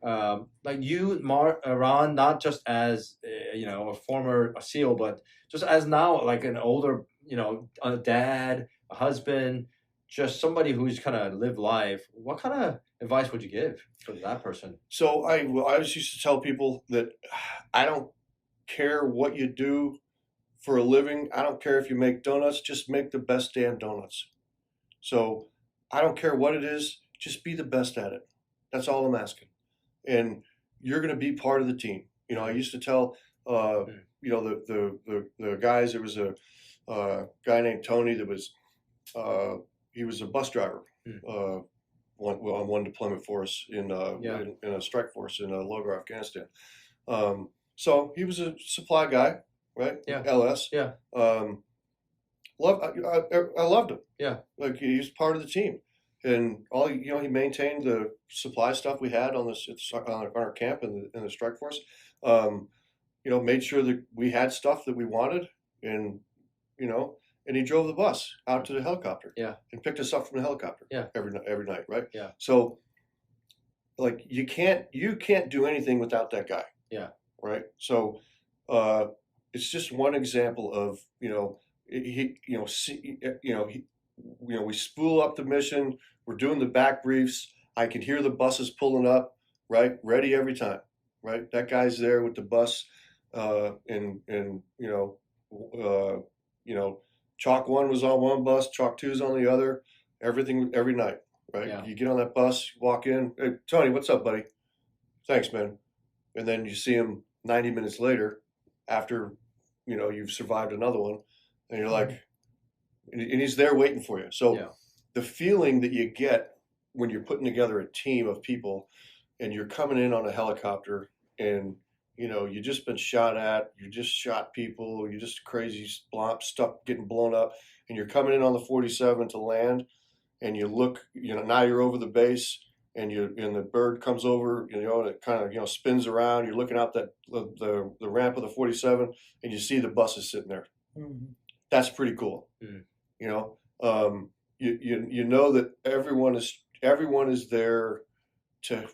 Like you, Ron, not just as a former SEAL, but just as now like an older, a dad, a husband, just somebody who's kind of lived life. What kind of advice would you give for that person? So I just used to tell people that I don't care what you do for a living. I don't care if you make donuts, just make the best damn donuts. So I don't care what it is, just be the best at it. That's all I'm asking. And you're going to be part of the team. I used to tell, the guys, there was a guy named Tony that was, he was a bus driver on one deployment force in a strike force in Logar, Afghanistan. So he was a supply guy, right? Yeah. LS. Yeah. I loved him. Yeah. Like he was part of the team, and he maintained the supply stuff we had on our camp in the strike force. Made sure that we had stuff that we wanted, and and he drove the bus out to the helicopter. Yeah. And picked us up from the helicopter. Yeah. Every night, right? Yeah. So, like you can't do anything without that guy. Yeah. Right. So, it's just one example of we spool up the mission. We're doing the back briefs. I can hear the buses pulling up. Right. Ready every time. Right. That guy's there with the bus, Chalk 1 was on one bus, Chalk 2 is on the other, everything every night, right? Yeah. You get on that bus, you walk in, hey, Tony, what's up, buddy? Thanks, man. And then you see him 90 minutes later after, you've survived another one, and you're like, and he's there waiting for you. So the feeling that you get when you're putting together a team of people and you're coming in on a helicopter and you just been shot at, you just shot people, you just crazy stuff getting blown up, and you're coming in on the 47 to land, and you look, now you're over the base, and the bird comes over, and it kind of, spins around, you're looking out the ramp of the 47, and you see the buses sitting there. Mm-hmm. That's pretty cool. Mm-hmm. You know that everyone is there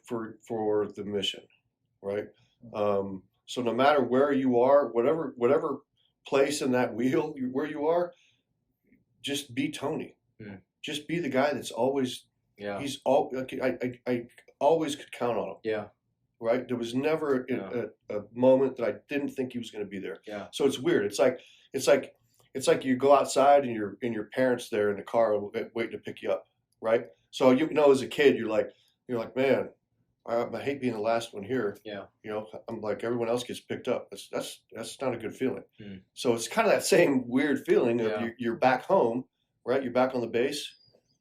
for the mission, right? So no matter where you are, whatever place in that wheel where you are, just be Tony. Mm. Just be the guy that's always. Yeah. He's all. I always could count on him. Yeah. Right. There was never a moment that I didn't think he was going to be there. Yeah. So it's weird. It's like you go outside and your parents there in the car waiting to pick you up. Right. So as a kid you're like, man, I hate being the last one here. Yeah. I'm like, everyone else gets picked up. That's not a good feeling. Mm. So it's kind of that same weird feeling of you're back home, right? You're back on the base,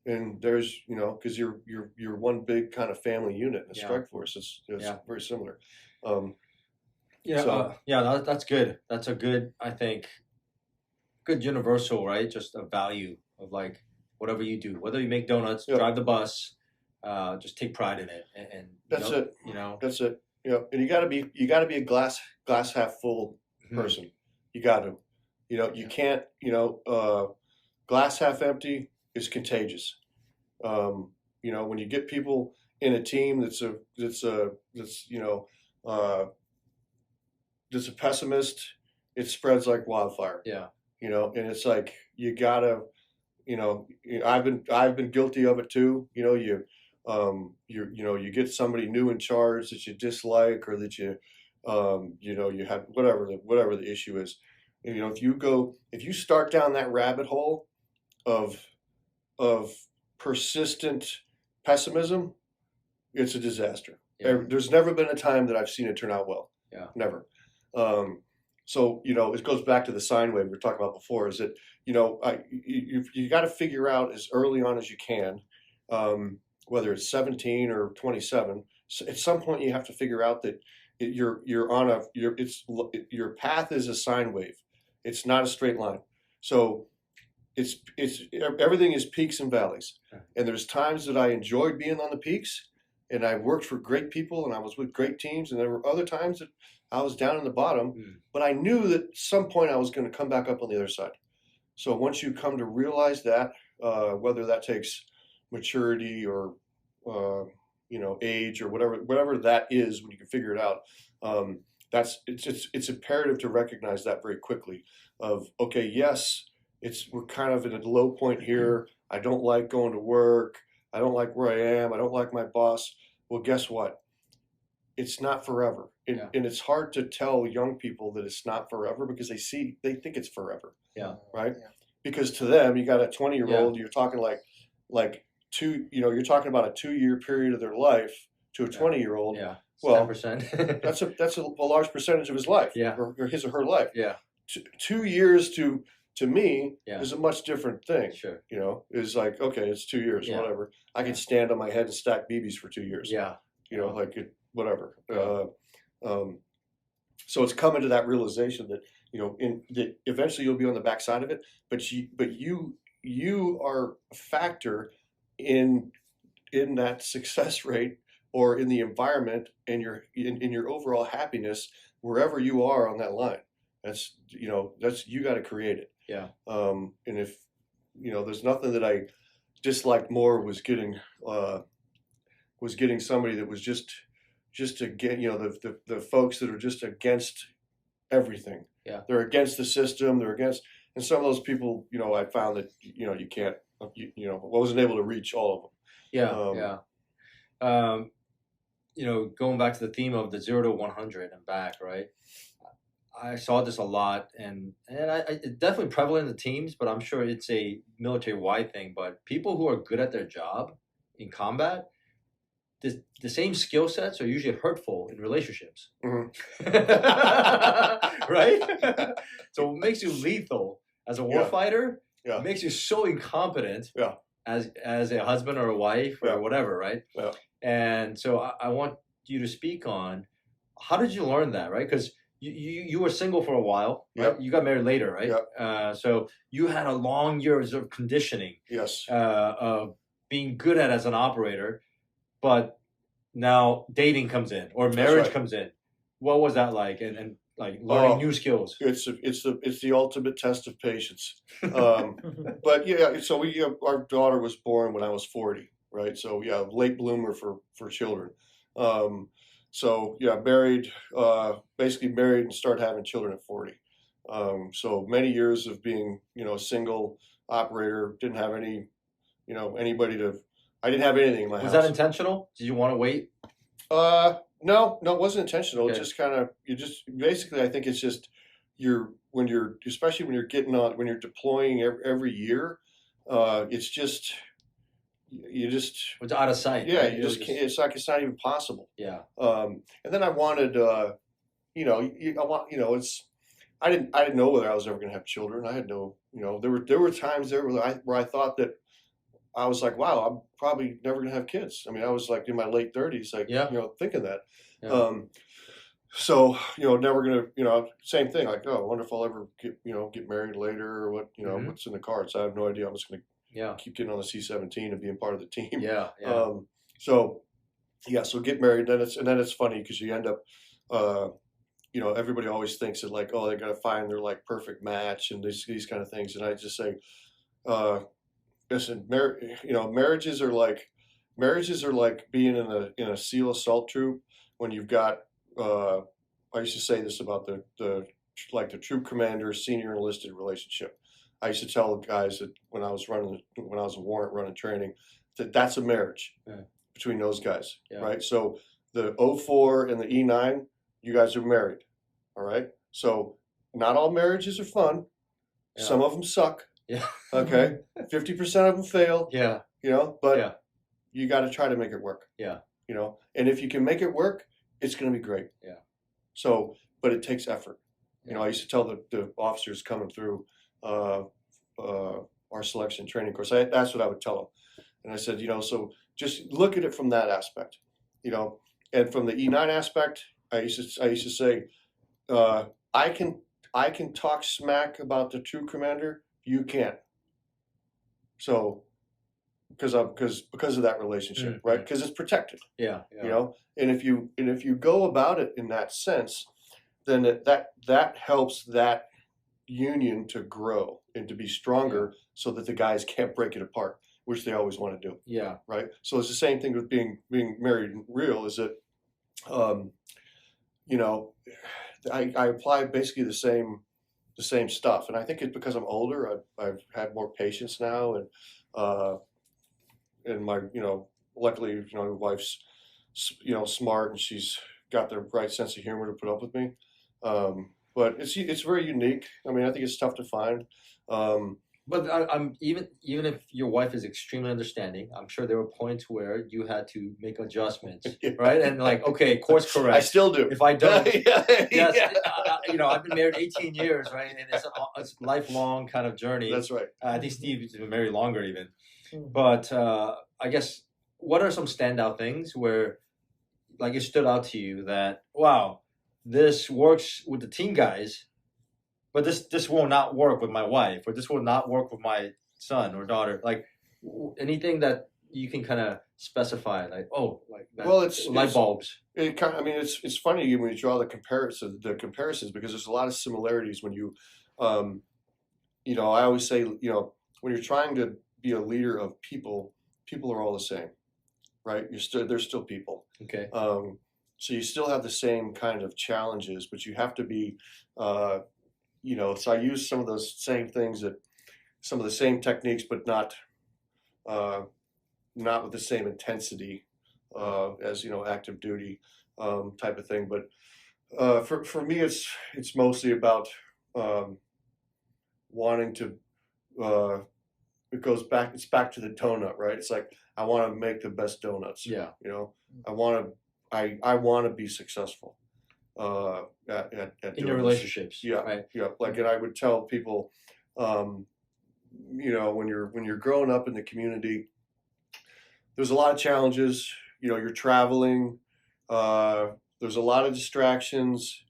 and there's because you're one big kind of family unit in the strike force. It's very similar. That's good. That's a good, I think, good universal, right? Just a value of like whatever you do, whether you make donuts, drive the bus. Just take pride in it, and that's it. That's it. And you got to be a glass half full person. Mm-hmm. You got to, you can't. Glass half empty is contagious. When you get people in a team that's a pessimist, it spreads like wildfire. Yeah. And it's like you gotta. I've been guilty of it too. You get somebody new in charge that you dislike, or that you have whatever the issue is. If you start down that rabbit hole of persistent pessimism, it's a disaster. There's never been a time that I've seen it turn out well. Yeah. Never. So, it goes back to the sine wave we were talking about before, is that, you got to figure out as early on as you can, whether it's 17 or 27, at some point you have to figure out that your path is a sine wave. It's not a straight line. So it's everything is peaks and valleys. And there's times that I enjoyed being on the peaks, and I worked for great people, and I was with great teams, and there were other times that I was down in the bottom, but I knew that at some point I was going to come back up on the other side. So once you come to realize that, whether that takes maturity or age or whatever that is, when you can figure it out, it's imperative to recognize that very quickly. Of, okay, yes, we're kind of at a low point here. I don't like going to work. I don't like where I am. I don't like my boss. Well, guess what? It's not forever. And it's hard to tell young people that it's not forever because they think it's forever. Yeah. Right? Yeah. Because to them, you got a 20-year-old, you're talking you're talking about a 2-year period of their life to a 20-year-old. Yeah. Well, 10%. that's a large percentage of his life. Yeah. Or his or her life. Yeah. 2 years to me is a much different thing. Sure. Is like, okay, it's 2 years, whatever. I can stand on my head and stack BBs for 2 years. Yeah. Whatever. So it's coming to that realization that, that eventually you'll be on the backside of it, but you are a factor in that success rate or in the environment and in your overall happiness wherever you are on that line. That's you got to create it. Yeah. And if there's nothing that I disliked more was getting somebody that was just again, the folks that are just against everything. Yeah. They're against the system. They're against, and some of those people, I found that you can't, wasn't able to reach all of them. Yeah. Going back to the theme of the 0 to 100 and back, right? I saw this a lot, and it's definitely prevalent in the teams, but I'm sure it's a military-wide thing. But people who are good at their job in combat, the same skill sets are usually hurtful in relationships. Mm-hmm. Right? So it makes you lethal as a warfighter. Yeah. It makes you so incompetent as a husband or a wife or whatever, right? Yeah. And so I want you to speak on, how did you learn that, right? Because you were single for a while, right? Yep. You got married later, right? Yep. So you had a long years of conditioning. Yes. Of being good at as an operator, but now dating comes in or marriage comes in. What was that like? And like learning new skills. It's the ultimate test of patience. But yeah, so our daughter was born when I was 40, right? So yeah, late bloomer for children. So yeah, basically married and started having children at 40. So many years of being, a single operator, didn't have any, I didn't have anything in my house. Was that intentional? Did you want to wait? No, it wasn't intentional. Okay. It's just kind of, basically, I think it's just especially when you're getting on, when you're deploying every year, it's just, it's out of sight. Yeah, right? you just can't, it's like, it's not even possible. Yeah. And then I wanted, I didn't know whether I was ever going to have children. I had no, there were times there where I thought that I was like, wow, I'm probably never going to have kids. I mean, I was like in my late 30s, like, thinking that. Yeah. So, never going to, same thing, like, oh, I wonder if I'll ever get married later or what, what's in the cards. I have no idea. I'm just going to keep getting on the C-17 and being part of the team. Yeah. So get married. Then it's funny because you end up, everybody always thinks that like, oh, they got to find their like perfect match and these kind of things. And I just say, listen, marriages are like being in a SEAL assault troop when you've got. I used to say this about the troop commander senior enlisted relationship. I used to tell the guys that when I was a warrant running training, that's a marriage between those guys, right? So the 04 and the E9, you guys are married, all right? So not all marriages are fun. Yeah. Some of them suck. Yeah. Okay. 50% of them fail. Yeah. But you got to try to make it work. Yeah. you know. And if you can make it work, it's going to be great. Yeah. So, but it takes effort. You know, I used to tell the officers coming through our selection training course, that's what I would tell them. And I said, you know, so just look at it from that aspect, you know, and from the E9 aspect, I used to say, I can talk smack about the true commander, you can't. So, because of that relationship, right? Because it's protected. Yeah. You know, and if you go about it in that sense, then that helps that union to grow and to be stronger, so that the guys can't break it apart, which they always want to do. Yeah. Right. So it's the same thing with being married and real. Is that, you know, I apply basically the same stuff, and I think it's because I'm older. I've had more patience now, and my, you know, luckily, you know, my wife's, you know, smart, and she's got the right sense of humor to put up with me. But it's very unique. I mean, I think it's tough to find. But I'm even if your wife is extremely understanding, I'm sure there were points where you had to make adjustments, right? And like, okay, course correct. I still do. If I don't, yes, you know, I've been married 18 years, right? And it's a lifelong kind of journey. That's right. I think Steve's been married longer even. But I guess, what are some standout things where, like, it stood out to you that, wow, this works with the team guys, but this will not work with my wife, or this will not work with my son or daughter? Like, anything that you can kind of specify, like, like that, well, it's light bulbs. It kind of, I mean, it's funny when you draw the comparisons, because there's a lot of similarities when you, you know, I always say, you know, when you're trying to be a leader of people are all the same, right? They're still people. Okay. So you still have the same kind of challenges, but you have to be, you know, so I use some of those same things, some of the same techniques, but not with the same intensity as, you know, active duty type of thing. But for me, it's mostly about wanting to. It's back to the donut, right? It's like, I want to make the best donuts. Yeah. You know, I want to be successful at in your relationships. Yeah. Right. Yeah. Like, and I would tell people, you know, when you're growing up in the community, there's a lot of challenges. You know, you're traveling. There's a lot of distractions.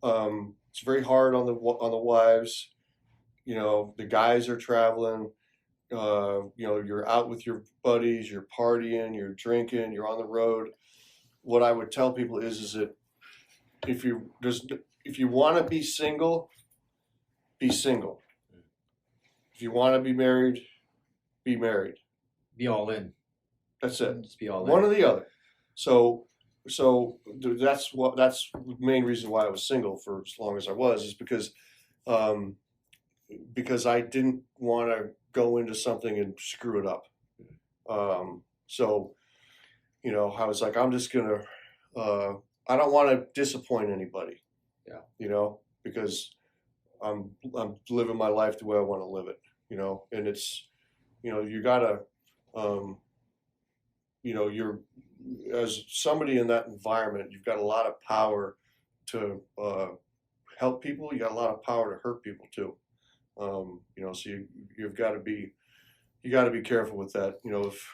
It's very hard on the wives. You know, the guys are traveling. You know, you're out with your buddies, you're partying, you're drinking, you're on the road. What I would tell people is that if you want to be single, be single. If you want to be married, be married. Be all in. That's it. Just be all in. One or the other. So that's the main reason why I was single for as long as I was, is because I didn't want to go into something and screw it up. So, you know, I was like, I'm just gonna, I don't want to disappoint anybody. Yeah. You know, because I'm living my life the way I want to live it. You know, and it's, you know, you gotta, you know, you're, as somebody in that environment, you've got a lot of power to help people. You got a lot of power to hurt people too. You know, so you've got to be careful with that. You know, if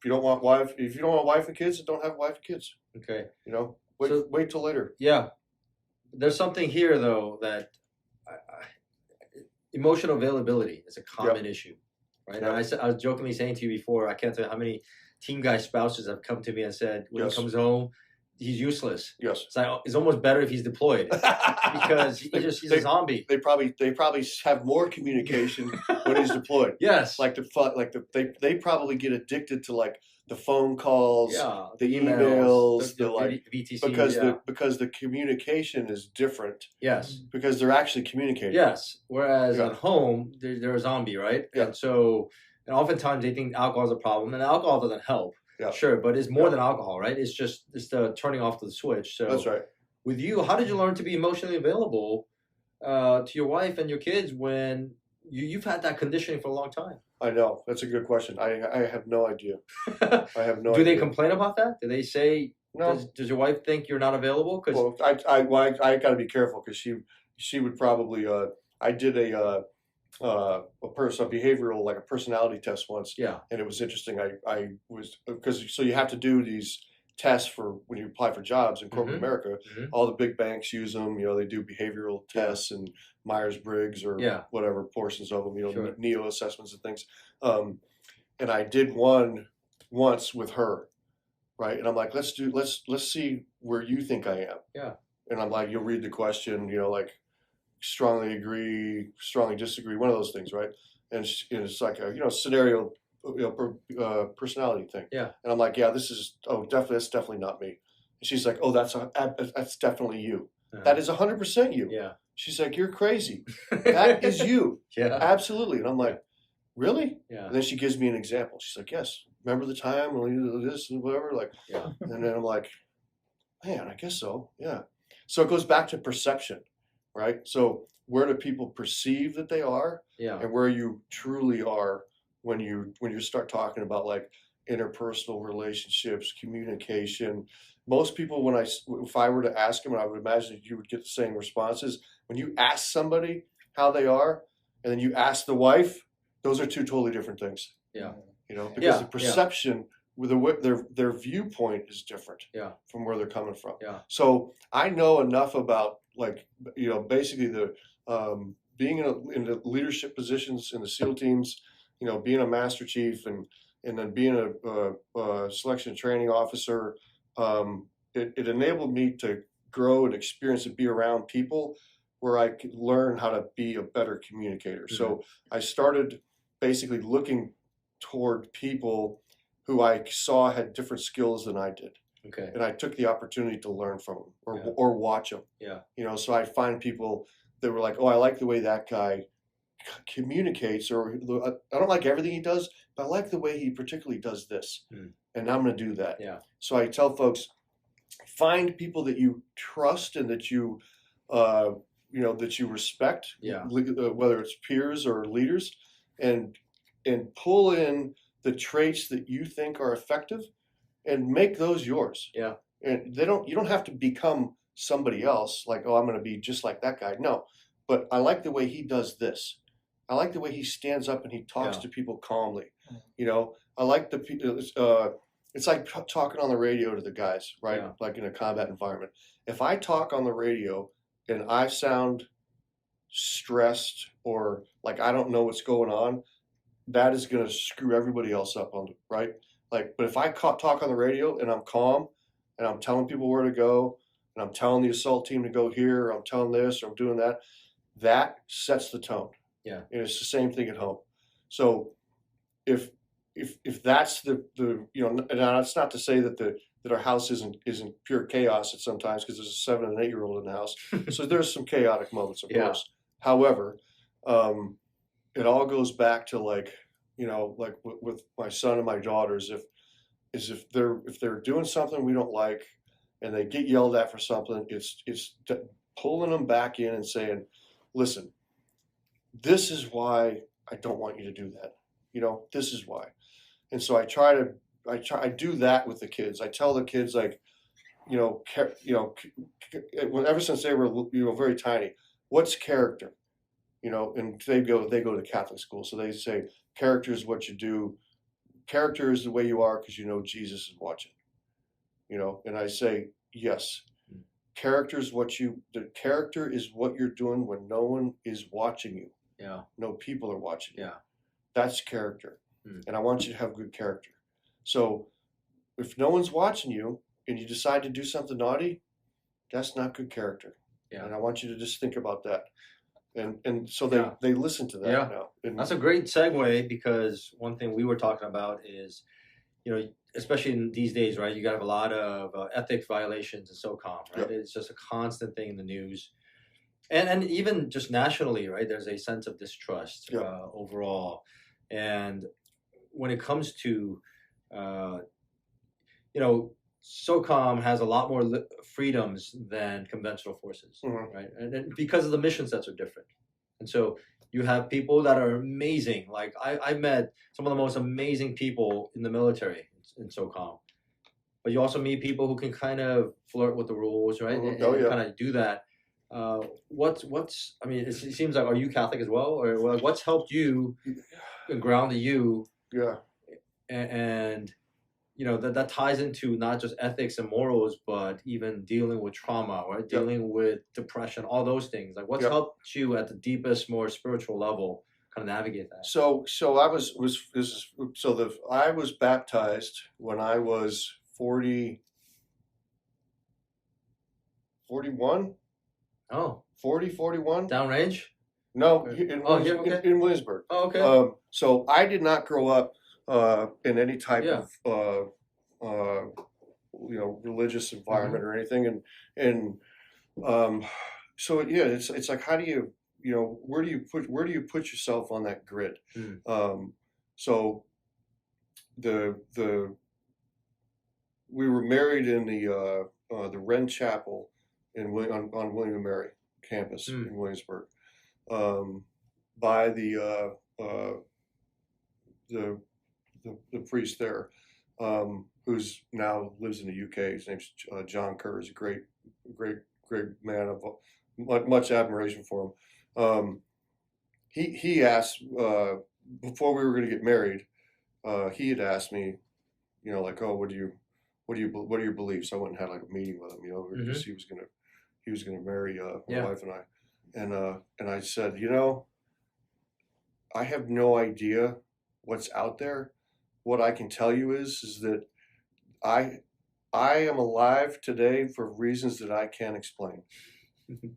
you don't want wife and kids, don't have wife and kids. Okay. You know, wait till later. Yeah. There's something here though that emotional availability is a common issue, right? Yep. And I was jokingly saying to you before, I can't tell you how many team guy spouses have come to me and said, when he comes home, he's useless. Yes. It's like, it's almost better if he's deployed because he's a zombie. They probably have more communication when he's deployed. Yes. They probably get addicted to like the phone calls, the emails, the VTC, because the communication is different. Yes. Because they're actually communicating. Yes. Whereas at home, they're a zombie, right? Yeah. And oftentimes they think alcohol is a problem, and alcohol doesn't help. Yeah. Sure, but it's more than alcohol, right? It's the turning off the switch. So that's right. With you, how did you learn to be emotionally available to your wife and your kids when you've had that conditioning for a long time. I know. That's a good question. I have no idea. I have no Do idea. they complain about that? Do they say, No. does your wife think you're not available? Because Well, I got to be careful because she would probably. I did a behavioral, like a personality test once, yeah, and it was interesting. I was, because so you have to do these tests for when you apply for jobs in corporate America. All the big banks use them. You know, they do behavioral tests and Myers-Briggs or whatever portions of them. You know, Sure. NEO assessments and things. And I did one once with her, right? And I'm like, let's see where you think I am. Yeah. And I'm like, you'll read the question, you know, like strongly agree, strongly disagree, one of those things, right? And it's like a, you know, scenario, personality thing. Yeah. And I'm like, yeah, that's definitely not me. And she's like, oh, that's definitely you. That is 100% you. Yeah. She's like, you're crazy. That is you. Yeah. Absolutely. And I'm like, really? Yeah. And then she gives me an example. She's like, yes, remember the time when we did this and whatever? Like, yeah. And then I'm like, man, I guess so. Yeah. So it goes back to perception, right? So where do people perceive that they are? Yeah. And where you truly are when you start talking about like interpersonal relationships, communication. Most people, if I were to ask them, and I would imagine that you would get the same responses. When you ask somebody how they are, and then you ask the wife, those are two totally different things. Yeah. You know, because the perception with their viewpoint is different. Yeah. From where they're coming from. Yeah. So I know enough about, like, you know, basically the being in the leadership positions in the SEAL teams, you know, being a Master Chief and then being a selection and training officer. It enabled me to grow and experience and be around people where I could learn how to be a better communicator. Mm-hmm. So I started basically looking toward people who I saw had different skills than I did. Okay. And I took the opportunity to learn from them or watch them. Yeah. You know, so I'd find people that were like, oh, I like the way that guy communicates, or I don't like everything he does, but I like the way he particularly does this. And I'm going to do that. Yeah. So I tell folks, find people that you trust and that you, you know, that you respect, whether it's peers or leaders, and pull in the traits that you think are effective and make those yours. Yeah. And you don't have to become somebody else, like, oh, I'm going to be just like that guy. No, but I like the way he does this. I like the way he stands up and he talks to people calmly. You know, I like it's like talking on the radio to the guys, right? Yeah. Like in a combat environment. If I talk on the radio and I sound stressed or like I don't know what's going on, that is going to screw everybody else up right? Like, but if I talk on the radio and I'm calm and I'm telling people where to go and I'm telling the assault team to go here, or I'm telling this, or I'm doing that, that sets the tone. Yeah. And it's the same thing at home. So if that's the you know, and that's not to say that that our house isn't pure chaos at sometimes, because there's a 7 and 8 year old in the house. So there's some chaotic moments, of course. However, it all goes back to, like, you know, like with my son and my daughters, if they're doing something we don't like and they get yelled at for something, it's pulling them back in and saying, listen, this is why I don't want you to do that. You know, this is why. And so I do that with the kids. I tell the kids, like, ever since they were, you know, very tiny, what's character? You know, and they go to Catholic school, so they say character is what you do. Character is the way you are because you know Jesus is watching. You know, and I say yes. Character is the character is what you're doing when no one is watching you. Yeah. No people are watching you. Yeah. That's character. And I want you to have good character. So if no one's watching you and you decide to do something naughty, that's not good character. Yeah. And I want you to just think about that. And so they listen to that now. And that's a great segue, because one thing we were talking about is, you know, especially in these days, right, you got a lot of ethics violations in SOCOM, right? Yep. It's just a constant thing in the news. And even just nationally, right, there's a sense of distrust overall. And when it comes to, you know, SOCOM has a lot more freedoms than conventional forces, right? And because of the mission sets are different. And so you have people that are amazing. Like I met some of the most amazing people in the military in SOCOM. But you also meet people who can kind of flirt with the rules, right? Mhm. And, Oh, yeah. kind of do that. What's I mean, it seems like, are you Catholic as well, or what's helped you and grounded you? Yeah. And you know that ties into not just ethics and morals, but even dealing with trauma, right? Yeah. Dealing with depression, all those things. Like, what's Yeah. helped you at the deepest, more spiritual level, kind of navigate that? So I was baptized when I was 41, Oh, 41. downrange. No, Okay. in, Oh, here, okay. in Williamsburg. Oh, okay. So I did not grow up in any type Yeah. of religious environment or anything, and so yeah, it's like, how do you where do you put yourself on that grid? So the we were married in the Wren Chapel on William and Mary campus in Williamsburg, by the priest there, who's now lives in the UK. His name's John Kerr. He's a great man of much admiration for him. He asked, before we were going to get married, he had asked me, like, oh, what are your beliefs? I went and had like a meeting with him, because he was gonna marry my wife and I, and I said, I have no idea what's out there. What I can tell you is that I am alive today for reasons that I can't explain.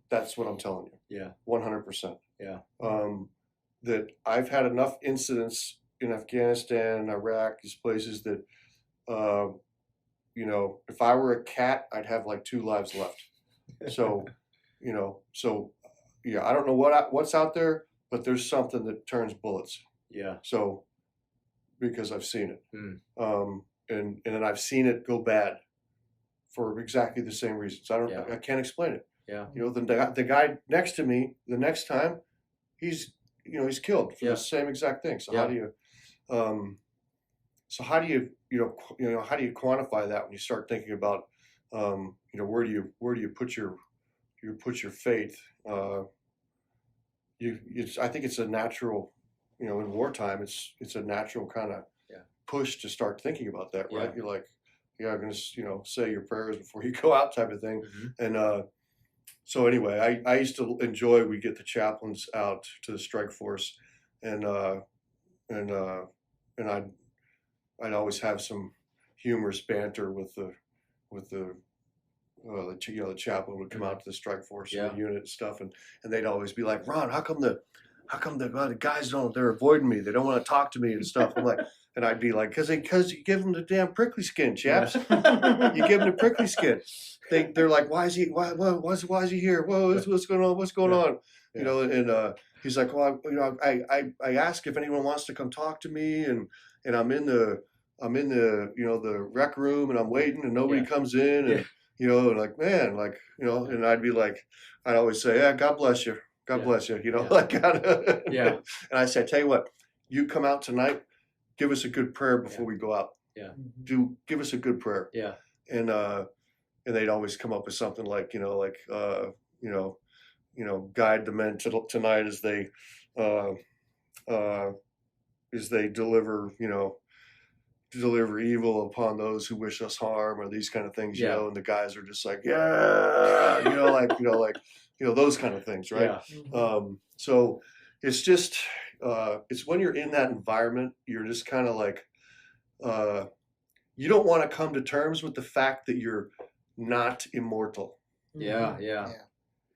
That's what I'm telling you. Yeah. 100%. Yeah. That I've had enough incidents in Afghanistan, Iraq, these places that, if I were a cat, I'd have like 2 lives left. So, yeah, I don't know what's out there, but there's something that turns bullets. Yeah. So, because I've seen it, and then I've seen it go bad for exactly the same reasons. I can't explain it. Yeah. The guy next to me, the next time, he's killed for the same exact thing. So how do you, how do you quantify that when you start thinking about, where do you put your faith? I think it's a natural, in wartime, it's a natural kind of push to start thinking about that, right? You're like, I'm going to, say your prayers before you go out, type of thing. And so anyway, I used to enjoy, we get the chaplains out to the strike force, and I'd always have some humorous banter with the chaplain would come out to the strike force and the unit and stuff, and they'd always be like, Ron, how come the guys they're avoiding me, they don't want to talk to me and stuff. I'm like, and I'd be like, because you give them the damn prickly skin, chaps. You give them the prickly skin. They're like, why is he here? Whoa, what's going on? What's going on? And he's like, well, I ask if anyone wants to come talk to me, and I'm in the the rec room, and I'm waiting, and nobody comes in, and and like, man, like, and I'd always say, yeah, God bless you. God bless you. Like, kind of. And I said, tell you what, you come out tonight, give us a good prayer before we go out. Yeah. Give us a good prayer. Yeah. And they'd always come up with something like, guide the men tonight as they deliver evil upon those who wish us harm, or these kind of things, and the guys are just like, those kind of things, right? Yeah. So it's just, it's when you're in that environment, you're just kind of like, you don't want to come to terms with the fact that you're not immortal. Yeah.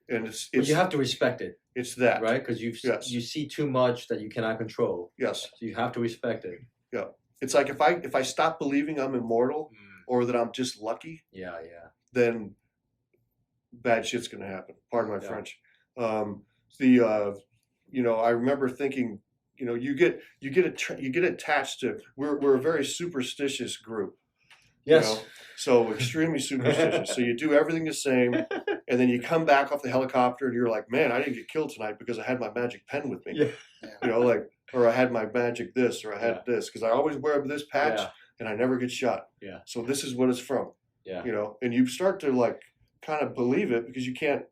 And it's you have to respect it. It's that, right? Because you see too much that you cannot control. Yes. So you have to respect it. Yeah. It's like, if I stop believing I'm immortal, or that I'm just lucky, then bad shit's gonna happen. Pardon my French. I remember thinking, you get attached to. We're a very superstitious group. Yes. So extremely superstitious. So you do everything the same. And then you come back off the helicopter and you're like, man, I didn't get killed tonight because I had my magic pen with me. Yeah. You know, like, or I had my magic this, or I had this, because I always wear this patch and I never get shot. Yeah. So this is what it's from. Yeah. You know, and you start to like kind of believe it because you can't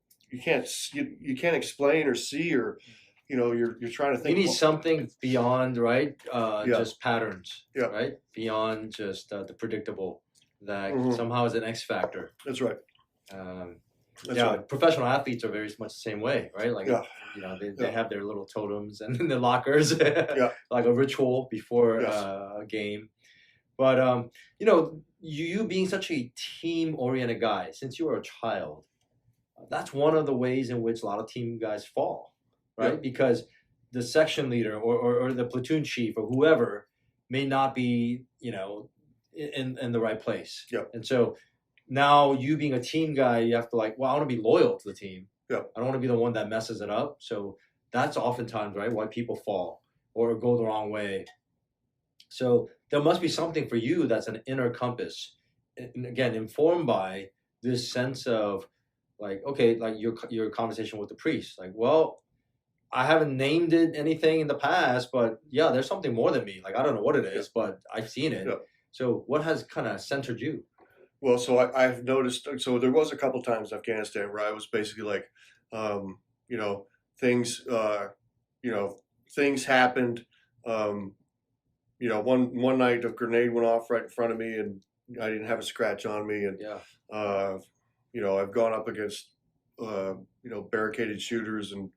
explain or see, or you know, you're trying to think. You need something beyond, right? Just patterns. Yeah. Right. Beyond just the predictable. That Mhm. somehow is an X factor. That's right. That's Yeah, right. professional athletes are very much the same way, right? Like, you know, they have their little totems and in their lockers, like a ritual before a game. But you know, you being such a team-oriented guy since you were a child, that's one of the ways in which a lot of team guys fall, right? Because the section leader or the platoon chief or whoever may not be, you know, in the right place. Yeah. And so now you being a team guy, you have to like, well, I want to be loyal to the team. Yeah. I don't want to be the one that messes it up. So that's oftentimes, right, why people fall or go the wrong way. So there must be something for you that's an inner compass. And again, informed by this sense of like, okay, like your conversation with the priest, like, well, I haven't named it anything in the past, but yeah, there's something more than me. Like, I don't know what it is, but I've seen it. Yeah. So what has kind of centered you? Well, so I've noticed. So there was a couple times in Afghanistan where I was basically like, you know, things, things happened. You know, one night a grenade went off right in front of me, and I didn't have a scratch on me. And you know, I've gone up against you know, barricaded shooters, and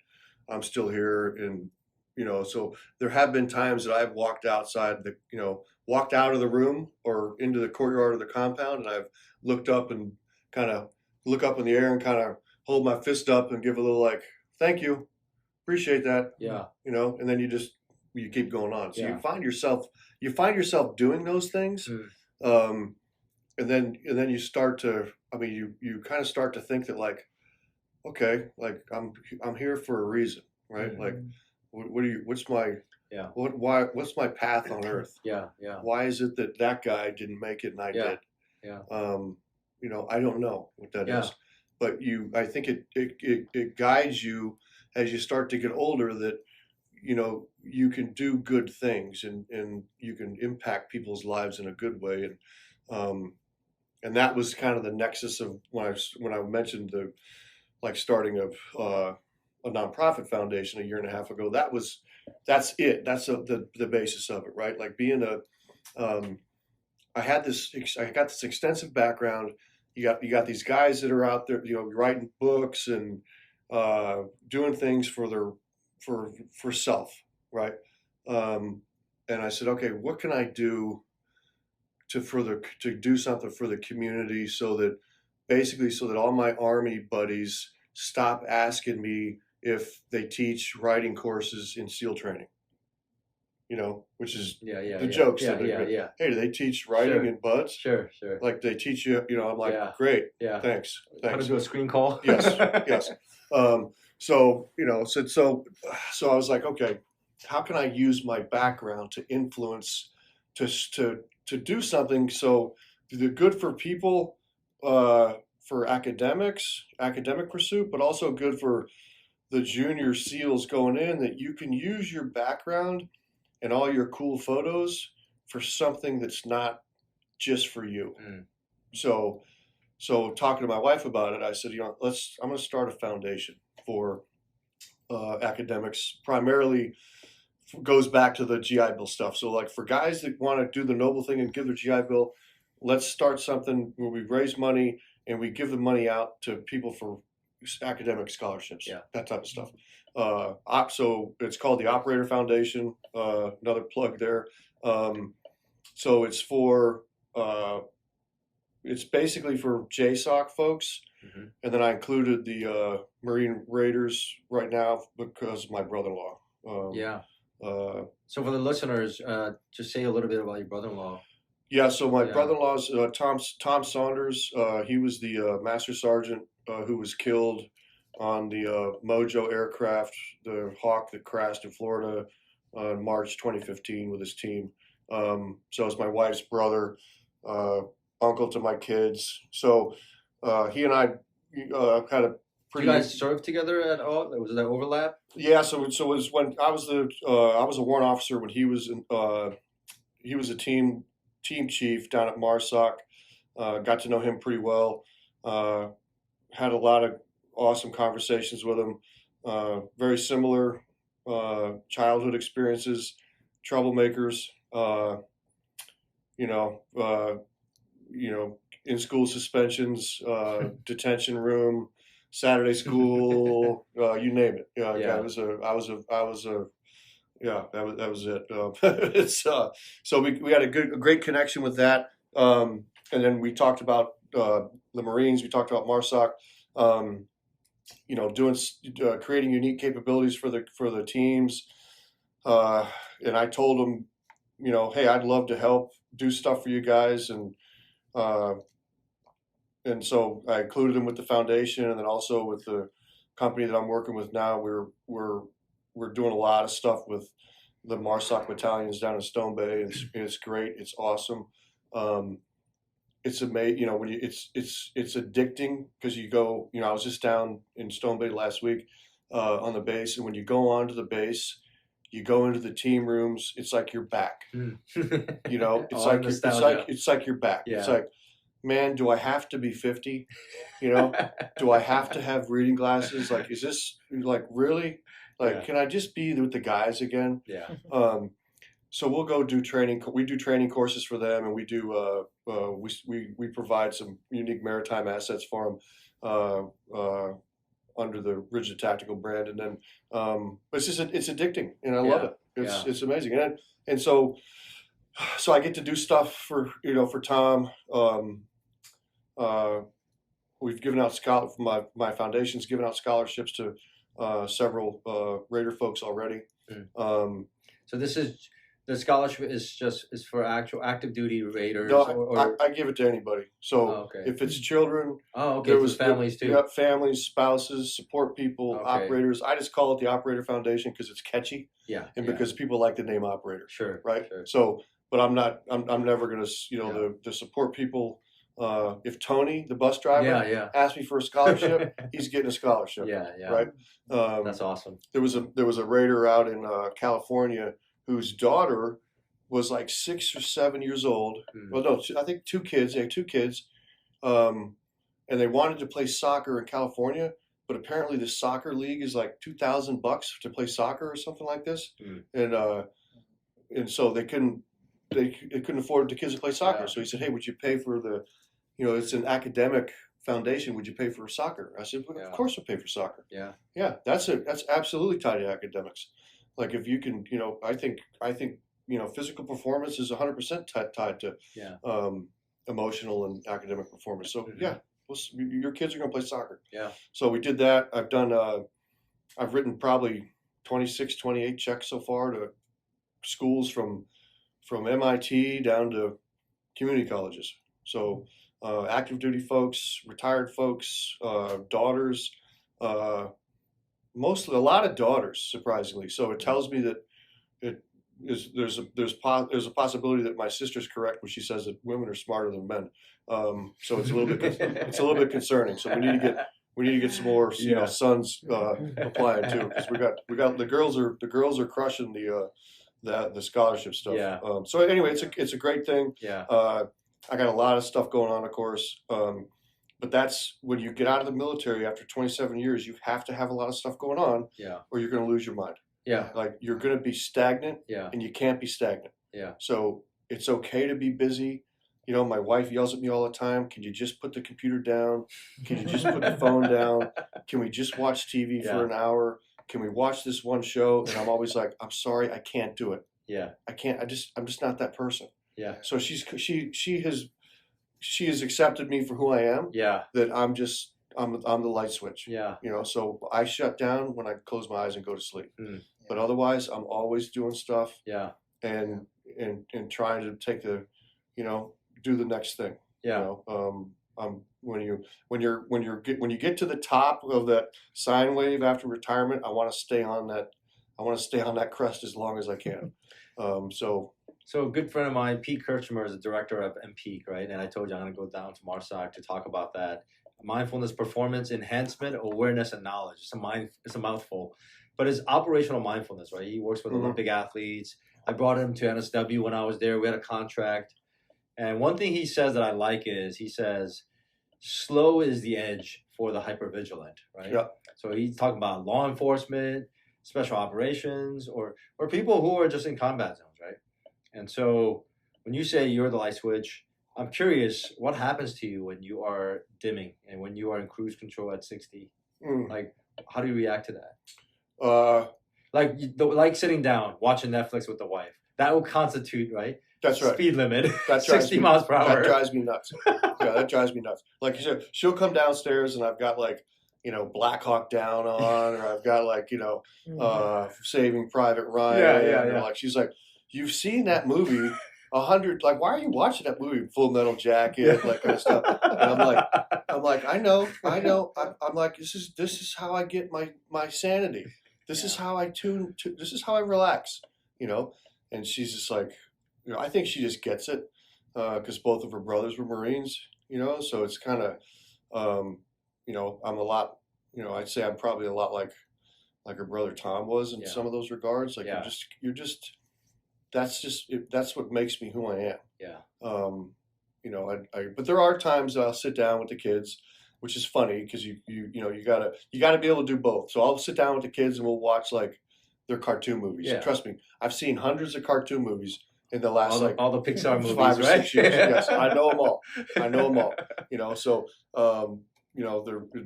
I'm still here. And you know, so there have been times that I've walked outside the, you know, walked out of the room or into the courtyard of the compound, and I've looked up and kind of look up in the air and kind of hold my fist up and give a little like, thank you, appreciate that. Yeah. You know, and then you keep going on. So Yeah. you find yourself doing those things. And then you start to, I mean, you kind of start to think that like, okay, like I'm here for a reason, right? Mhm. Like, what's my path on earth? Yeah. Why is it that guy didn't make it and I did? Yeah. You know, I don't know what that Yeah. is, but I think it guides you as you start to get older, that, you know, you can do good things and you can impact people's lives in a good way. And that was kind of the nexus of when I mentioned the, like, starting of a nonprofit foundation a year and a half ago. That's the basis of it, right? Like being I got this extensive background. You got these guys that are out there, you know, writing books and doing things for self, right? And I said, okay, what can I do to do something for the community, so that all my Army buddies stop asking me if they teach writing courses in SEAL training. You know, which is the jokes. Yeah. Hey, do they teach writing in buds? Sure. Like they teach you, you know, I'm like, great, thanks. How to do a screen call? Yes. So, you know, so I was like, okay, how can I use my background to influence, to do something so the good for people, for academic pursuit, but also good for the junior SEALs going in, that you can use your background and all your cool photos for something that's not just for you. So talking to my wife about it, I said, you know, I'm going to start a foundation for academics. Primarily goes back to the GI Bill stuff. So like for guys that want to do the noble thing and give their GI Bill, let's start something where we raise money and we give the money out to people for academic scholarships, that type of stuff. So it's called the Operator Foundation. Another plug there. So it's it's basically for JSOC folks. Mm-hmm. And then I included the Marine Raiders right now because of my brother-in-law. So for the listeners, just say a little bit about your brother-in-law. Yeah, so my brother-in-law's Tom Saunders. He was the Master Sergeant who was killed on the Mojo aircraft, the Hawk that crashed in Florida in March 2015 with his team. So it's my wife's brother, uncle to my kids. So he and I, kind of Did pretty. you guys serve together at all? Was there overlap? Yeah, so it was when I was a warrant officer when he was a team chief down at MARSOC. Got to know him pretty well. Had a lot of awesome conversations with him. Very similar childhood experiences, troublemakers. You know, in school suspensions, detention room, Saturday school, you name it. Yeah, Yeah. that was it. It's so we had a great connection with that. And then we talked about the Marines. We talked about MARSOC. Doing creating unique capabilities for the teams. And I told them, hey, I'd love to help do stuff for you guys, and so I included them with the foundation, and then also with the company that I'm working with now. We're doing a lot of stuff with the MARSOC battalions down in Stone Bay. It's great. It's awesome. It's amazing. When it's addicting because you go. I was just down in Stone Bay last week on the base, and when you go onto the base, you go into the team rooms. It's like you're back. It's like you're back. Yeah. It's like, man, do I have to be 50? Do I have to have reading glasses? Like, is this like really? Like, can I just be with the guys again? Yeah. So we'll go do training. We do training courses for them, and we do. We provide some unique maritime assets for them under the Rigid Tactical brand, and then it's addicting, and I love it. It's amazing, and so I get to do stuff for Tom. We've given out my foundation's given out scholarships to several Raider folks already. So this is. The scholarship is for actual active duty Raiders. No, I give it to anybody. So if it's children, there was families too. Yeah, families, spouses, support people, operators. I just call it the Operator Foundation because it's catchy. Yeah, and because people like the name operator. Sure, right. Sure. So, but I'm never going to to support people. If Tony, the bus driver, asks me for a scholarship, he's getting a scholarship. Yeah. Right. That's awesome. There was a Raider out in California whose daughter was like 6 or 7 years old. Well, no, I think two kids. They had two kids, and they wanted to play soccer in California, but apparently the soccer league is like $2,000 to play soccer or something like this, and so they couldn't afford the kids to play soccer. Yeah. So he said, "Hey, would you pay for the, it's an academic foundation. Would you pay for soccer?" I said, well, "Of course, we'll pay for soccer." Yeah, that's absolutely tied to academics. Like if you can, I think physical performance is 100% tied to emotional and academic performance. So your kids are going to play soccer. Yeah. So we did that. I've written probably 26, 28 checks so far to schools from MIT down to community colleges. So active duty folks, retired folks, daughters. Mostly a lot of daughters, surprisingly. So it tells me that there's a possibility that my sister's correct when she says that women are smarter than men. So it's a little bit concerning. So we need to get some more sons applying too, because we got the girls are crushing the scholarship stuff. Yeah. So anyway, it's a great thing. Yeah. I got a lot of stuff going on, of course. But that's when you get out of the military after 27 years, you have to have a lot of stuff going on, or you're going to lose your mind. Yeah. Like you're going to be stagnant, Yeah. and you can't be stagnant. Yeah. So it's okay to be busy. My wife yells at me all the time. Can you just put the computer down? Can you just put the phone down? Can we just watch TV for an hour? Can we watch this one show? And I'm always like, I'm sorry, I can't do it. Yeah. I can't. I'm just not that person. Yeah. So she has accepted me for who I am. Yeah. That I'm the light switch. Yeah. So I shut down when I close my eyes and go to sleep. But otherwise, I'm always doing stuff. Yeah. And trying to take do the next thing. Yeah. When you get to the top of that sine wave after retirement, I want to stay on that. I want to stay on that crest as long as I can. So a good friend of mine, Pete Kirchner, is the director of MPEAK, right? And I told you I'm going to go down to MARSOC to talk about that. mindfulness, performance enhancement, awareness, and knowledge. It's a mouthful, but it's operational mindfulness, right? He works with Olympic athletes. I brought him to NSW when I was there. We had a contract, and one thing he says that I like is he says, "Slow is the edge for the hypervigilant," right? Yeah. So he's talking about law enforcement, special operations, or people who are just in combat zones, right? And so when you say you're the light switch, I'm curious, what happens to you when you are dimming and when you are in cruise control at 60? Like, how do you react to that? Like sitting down, watching Netflix with the wife. That will constitute, right? That's right. Speed limit, That 60 miles per hour. That drives me nuts. Yeah, that drives me nuts. Like you said, she'll come downstairs and I've got like, Black Hawk Down on, or I've got like, Saving Private Ryan. Yeah. Like she's like, you've seen that movie 100. Like, why are you watching that movie? Full Metal Jacket, like kind of stuff. And I'm like, I know. I'm like, this is how I get my sanity. This is how I this is how I relax. And she's just like, I think she just gets it because both of her brothers were Marines. So it's kind of, I'm a lot. I'd say I'm probably a lot like her brother Tom was in some of those regards. Like that's what makes me who I am. Yeah. But there are times I'll sit down with the kids, which is funny because you gotta be able to do both. So I'll sit down with the kids and we'll watch like their cartoon movies. Yeah. Trust me, I've seen hundreds of cartoon movies in the last all the Pixar movies, 5 or 6 right? years. Yes, I know them all. So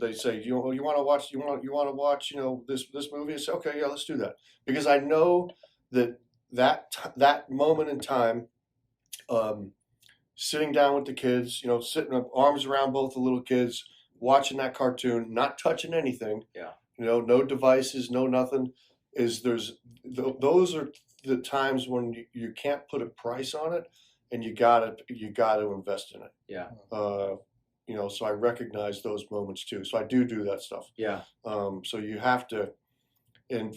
they say, you want to watch this movie? I say, okay, yeah, let's do that, because I know that moment in time, sitting down with the kids, sitting up, arms around both the little kids, watching that cartoon, not touching anything. Yeah. No devices, no nothing. Those are the times when you can't put a price on it, and you gotta invest in it. Yeah. So I recognize those moments too. So I do that stuff. Yeah. So you have to, and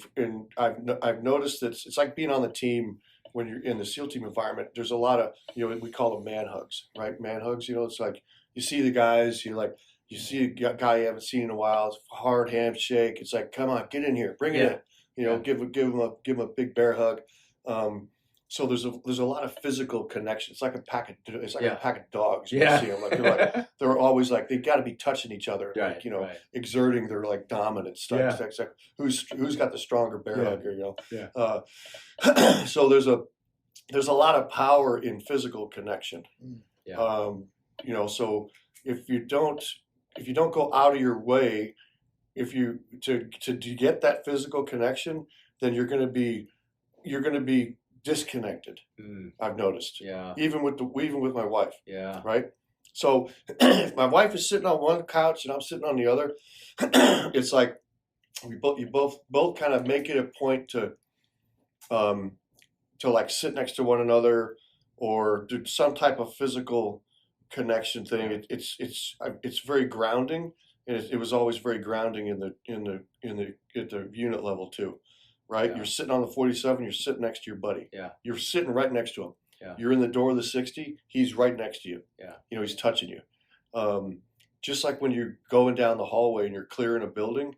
I've noticed that it's like being on the team when you're in the SEAL team environment. There's a lot of, we call them man hugs, right? Man hugs. It's like you see the guys, you see a guy you haven't seen in a while. It's a hard handshake. It's like, come on, get in here, bring it in. Give him a big bear hug. So there's a lot of physical connection. It's like a pack of dogs. You see them they're always like they got to be touching each other, exerting their like dominant stuff. Yeah. It's like who's got the stronger bear hugger, Yeah. So there's a lot of power in physical connection. Yeah. So if you don't go out of your way, to get that physical connection, then you're going to be disconnected. I've noticed. Yeah. Even with my wife. Yeah. Right. So if my wife is sitting on one couch and I'm sitting on the other, it's like you both kind of make it a point to like sit next to one another or do some type of physical connection thing. It's very grounding, and it was always very grounding at the unit level too. Right? Yeah. You're sitting on the 47, you're sitting next to your buddy. Yeah. You're sitting right next to him. Yeah. You're in the door of the 60, he's right next to you. Yeah. He's touching you. Just like when you're going down the hallway and you're clearing a building,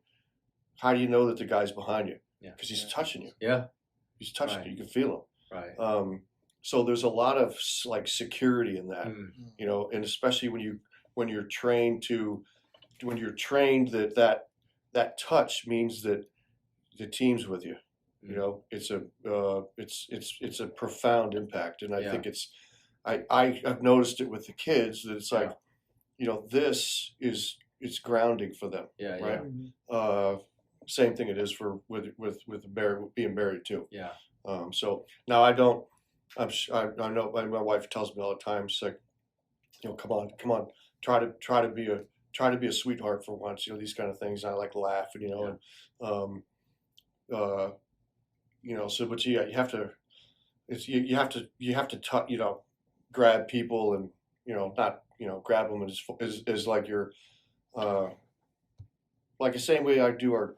how do you know that the guy's behind you? Because he's touching you. Yeah. He's touching you. You can feel him. Right. So there's a lot of like security in that, and especially when you're trained that touch means that the team's with you. It's a profound impact, and I think I've noticed it with the kids that it's like, it's grounding for them. Yeah. Right. Yeah. Same thing it is with being married too. Yeah. So now I know my wife tells me all the time. She's like, come on, try to be a sweetheart for once. These kind of things. And I like laughing. And so, but you have to, you have to grab people and, not, grab them as like your, like the same way I do our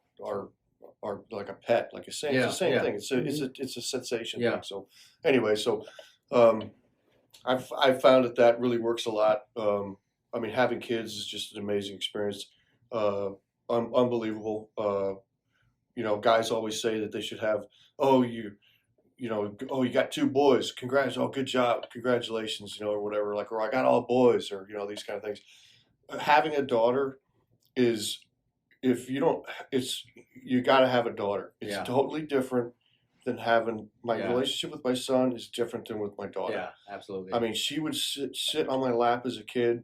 like a pet, like it's the same thing. It's a sensation thing. So anyway, I've found that really works a lot. I mean, having kids is just an amazing experience. Unbelievable. You know, guys always say that they should have, oh, you got 2 boys. Congrats. Oh, good job. Congratulations, or whatever. Like, or I got all boys, or, these kind of things. Having a daughter is, if you don't, you got to have a daughter. It's totally different than having my relationship with my son is different than with my daughter. Yeah, absolutely. I mean, she would sit on my lap as a kid.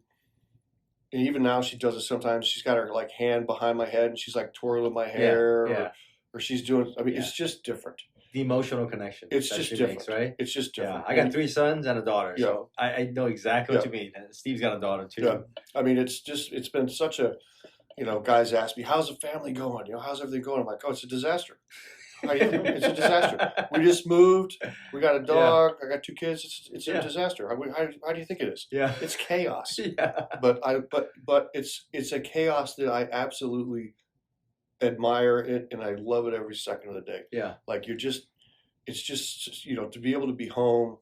And even now she does it sometimes. She's got her like hand behind my head and she's like twirling my hair or she's doing, I mean, it's just different. The emotional connection. It's just different, makes, right? It's just different. Yeah. I got 3 sons and a daughter, so I know exactly what you mean. And Steve's got a daughter too. Yeah. I mean, it's been such a, guys ask me, how's the family going? How's everything going? I'm like, oh, it's a disaster. It's a disaster. We just moved. We got a dog. I got 2 kids. It's a disaster. How do you think it is? Yeah, it's chaos. Yeah, but it's a chaos that I absolutely admire it, and I love it every second of the day. Yeah, like it's just to be able to be home,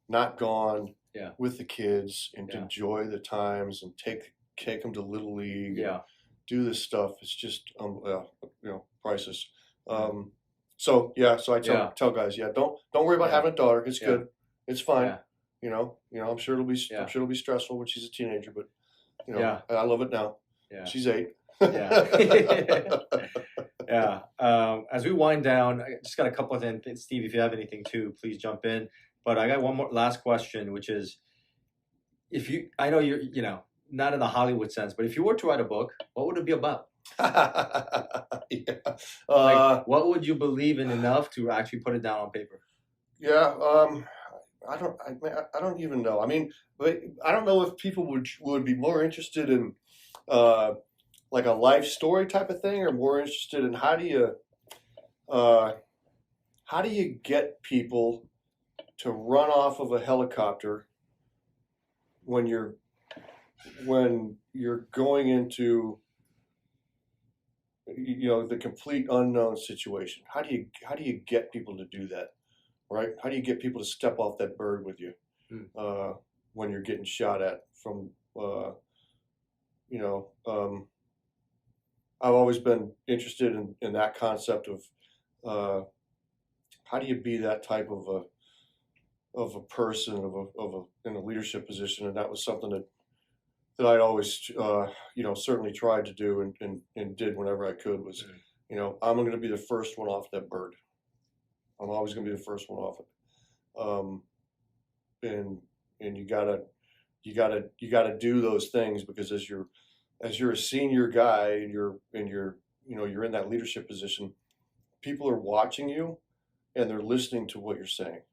not gone, with the kids, and to enjoy the times and take them to Little League. Yeah, do this stuff. It's just priceless. So I tell guys, don't worry about having a daughter. It's good. It's fine. I'm sure it'll be stressful when she's a teenager, but I love it now. Yeah. She's 8. Yeah. Yeah. As we wind down, I just got a couple of things. Steve, if you have anything too, please jump in. But I got one more last question, which is, I know you're, not in the Hollywood sense, but if you were to write a book, what would it be about? What would you believe in enough to actually put it down on paper? I don't even know. I mean, I don't know if people would be more interested in like a life story type of thing, or more interested in how do you get people to run off of a helicopter when you're going into the complete unknown situation. How do you get people to do that, right? How do you get people to step off that bird with you when you're getting shot at from I've always been interested in that concept of how do you be that type of a person in a leadership position, and that was something that I'd always, certainly tried to do and did whenever I could was, I'm going to be the first one off that bird. I'm always going to be the first one off it. And you gotta do those things, because as you're a senior guy and you're in that leadership position, people are watching you and they're listening to what you're saying.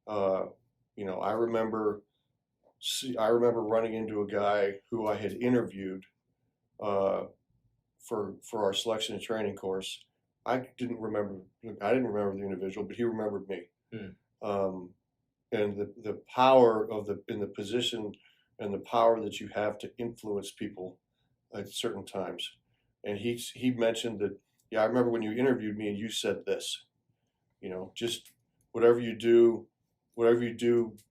I remember running into a guy who I had interviewed for our selection and training course. I didn't remember the individual, but he remembered me. And the power in the position and the power that you have to influence people at certain times. And he mentioned that, I remember when you interviewed me and you said this, just whatever you do,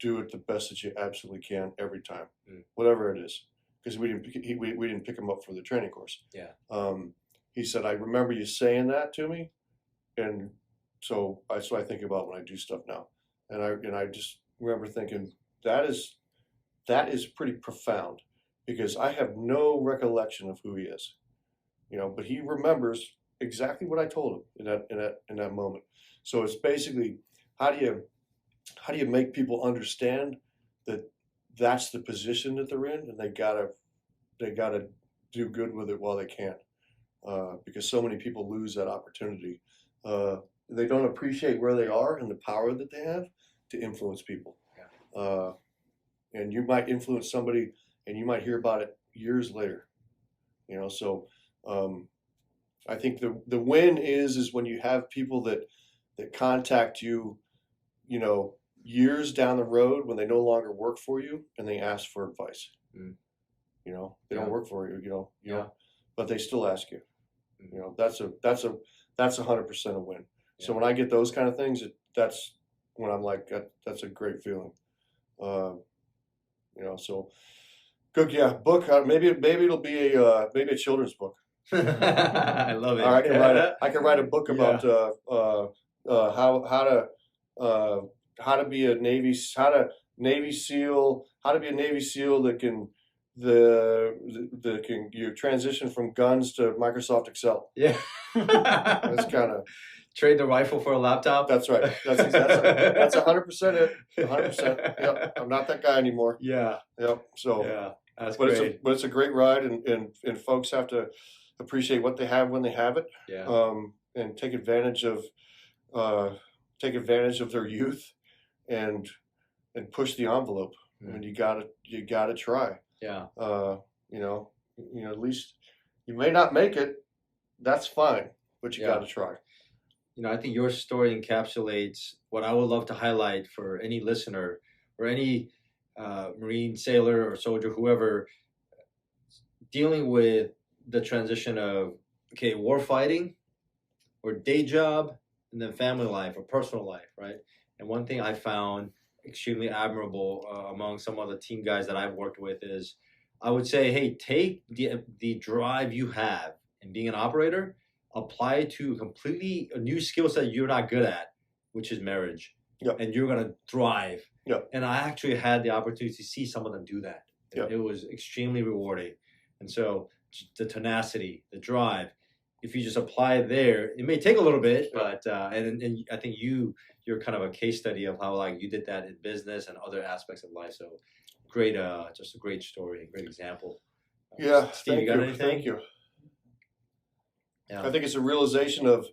do it the best that you absolutely can every time, whatever it is. Because we didn't pick him up for the training course. Yeah. He said, I remember you saying that to me, and so I think about when I do stuff now, and I just remember thinking that is pretty profound, because I have no recollection of who he is, but he remembers exactly what I told him in that moment. So it's basically, how do you make people understand that that's the position that they're in, and they gotta do good with it while they can, because so many people lose that opportunity. They don't appreciate where they are and the power that they have to influence people. Yeah. And you might influence somebody, and you might hear about it years later. So I think the win is when you have people that contact you, years down the road when they no longer work for you, and they ask for advice. They don't work for you, but they still ask you. That's 100% a win. So when I get those kind of things, that's when I'm like, that's a great feeling. So Good, yeah. Book. Maybe it'll be maybe a children's book. I love it. Or I can write a book about how to be a Navy SEAL, how to be a Navy SEAL that can you transition from guns to Microsoft Excel. Yeah. That's kind of trade the rifle for a laptop. That's right. That's 100% it. 100%. Yep. I'm not that guy anymore. Yeah. Yep. So yeah, that's great. It's a great ride, and folks have to appreciate what they have when they have it. Yeah. And take advantage of their youth, and push the envelope. I mean, you gotta try. Yeah. At least you may not make it. That's fine, but you gotta try. I think your story encapsulates what I would love to highlight for any listener or any Marine, sailor, or soldier, whoever, dealing with the transition of, war fighting or day job, and then family life or personal life, right? And one thing I found extremely admirable among some of the team guys that I've worked with is, I would say, hey, take the drive you have in being an operator, apply it to completely a new skill set you're not good at, which is marriage. Yep. And you're going to thrive. Yep. And I actually had the opportunity to see some of them do that. Yep. It was extremely rewarding. And so the tenacity, the drive, if you just apply it there, it may take a little bit, but and I think you're kind of a case study of how you did that in business and other aspects of life. So great, just a great story, great example. Yeah, Steve, you got anything? Thank you. Yeah. I think it's a realization of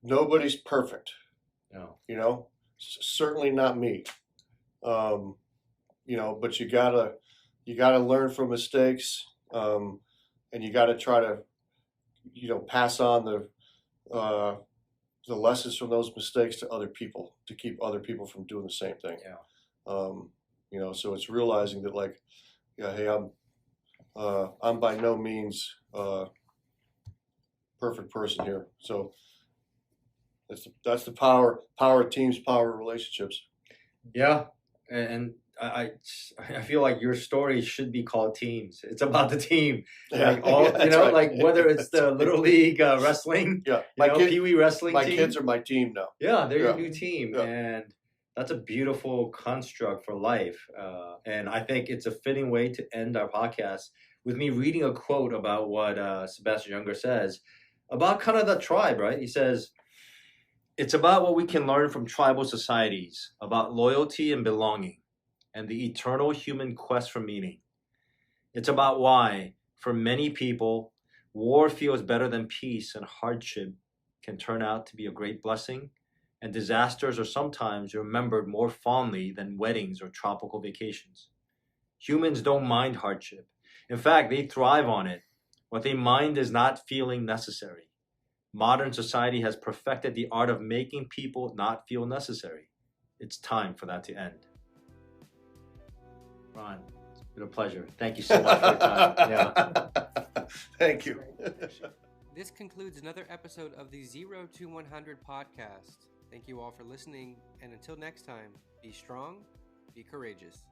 nobody's perfect. No. Certainly not me. But you gotta learn from mistakes, and you gotta try to, pass on the lessons from those mistakes to other people, to keep other people from doing the same thing. Yeah. So it's realizing that hey, I'm by no means perfect person here. So that's the power of teams, power of relationships. Yeah, and I feel like your story should be called Teams. It's about the team. Whether it's the Little League wrestling, Pee Wee wrestling my team. kids are my team now. Yeah, they're your new team, Yeah. and that's a beautiful construct for life. And I think it's a fitting way to end our podcast with me reading a quote about what Sebastian Junger says about kind of the tribe, right? He says, "It's about what we can learn from tribal societies, about loyalty and belonging, and the eternal human quest for meaning. It's about why, for many people, war feels better than peace, and hardship can turn out to be a great blessing, and disasters are sometimes remembered more fondly than weddings or tropical vacations. Humans don't mind hardship. In fact, they thrive on it. What they mind is not feeling necessary. Modern society has perfected the art of making people not feel necessary. It's time for that to end." Ron, it's been a pleasure. Thank you so much for your time. Yeah. Thank you. This concludes another episode of the 0 to 100 podcast. Thank you all for listening, and until next time, be strong, be courageous.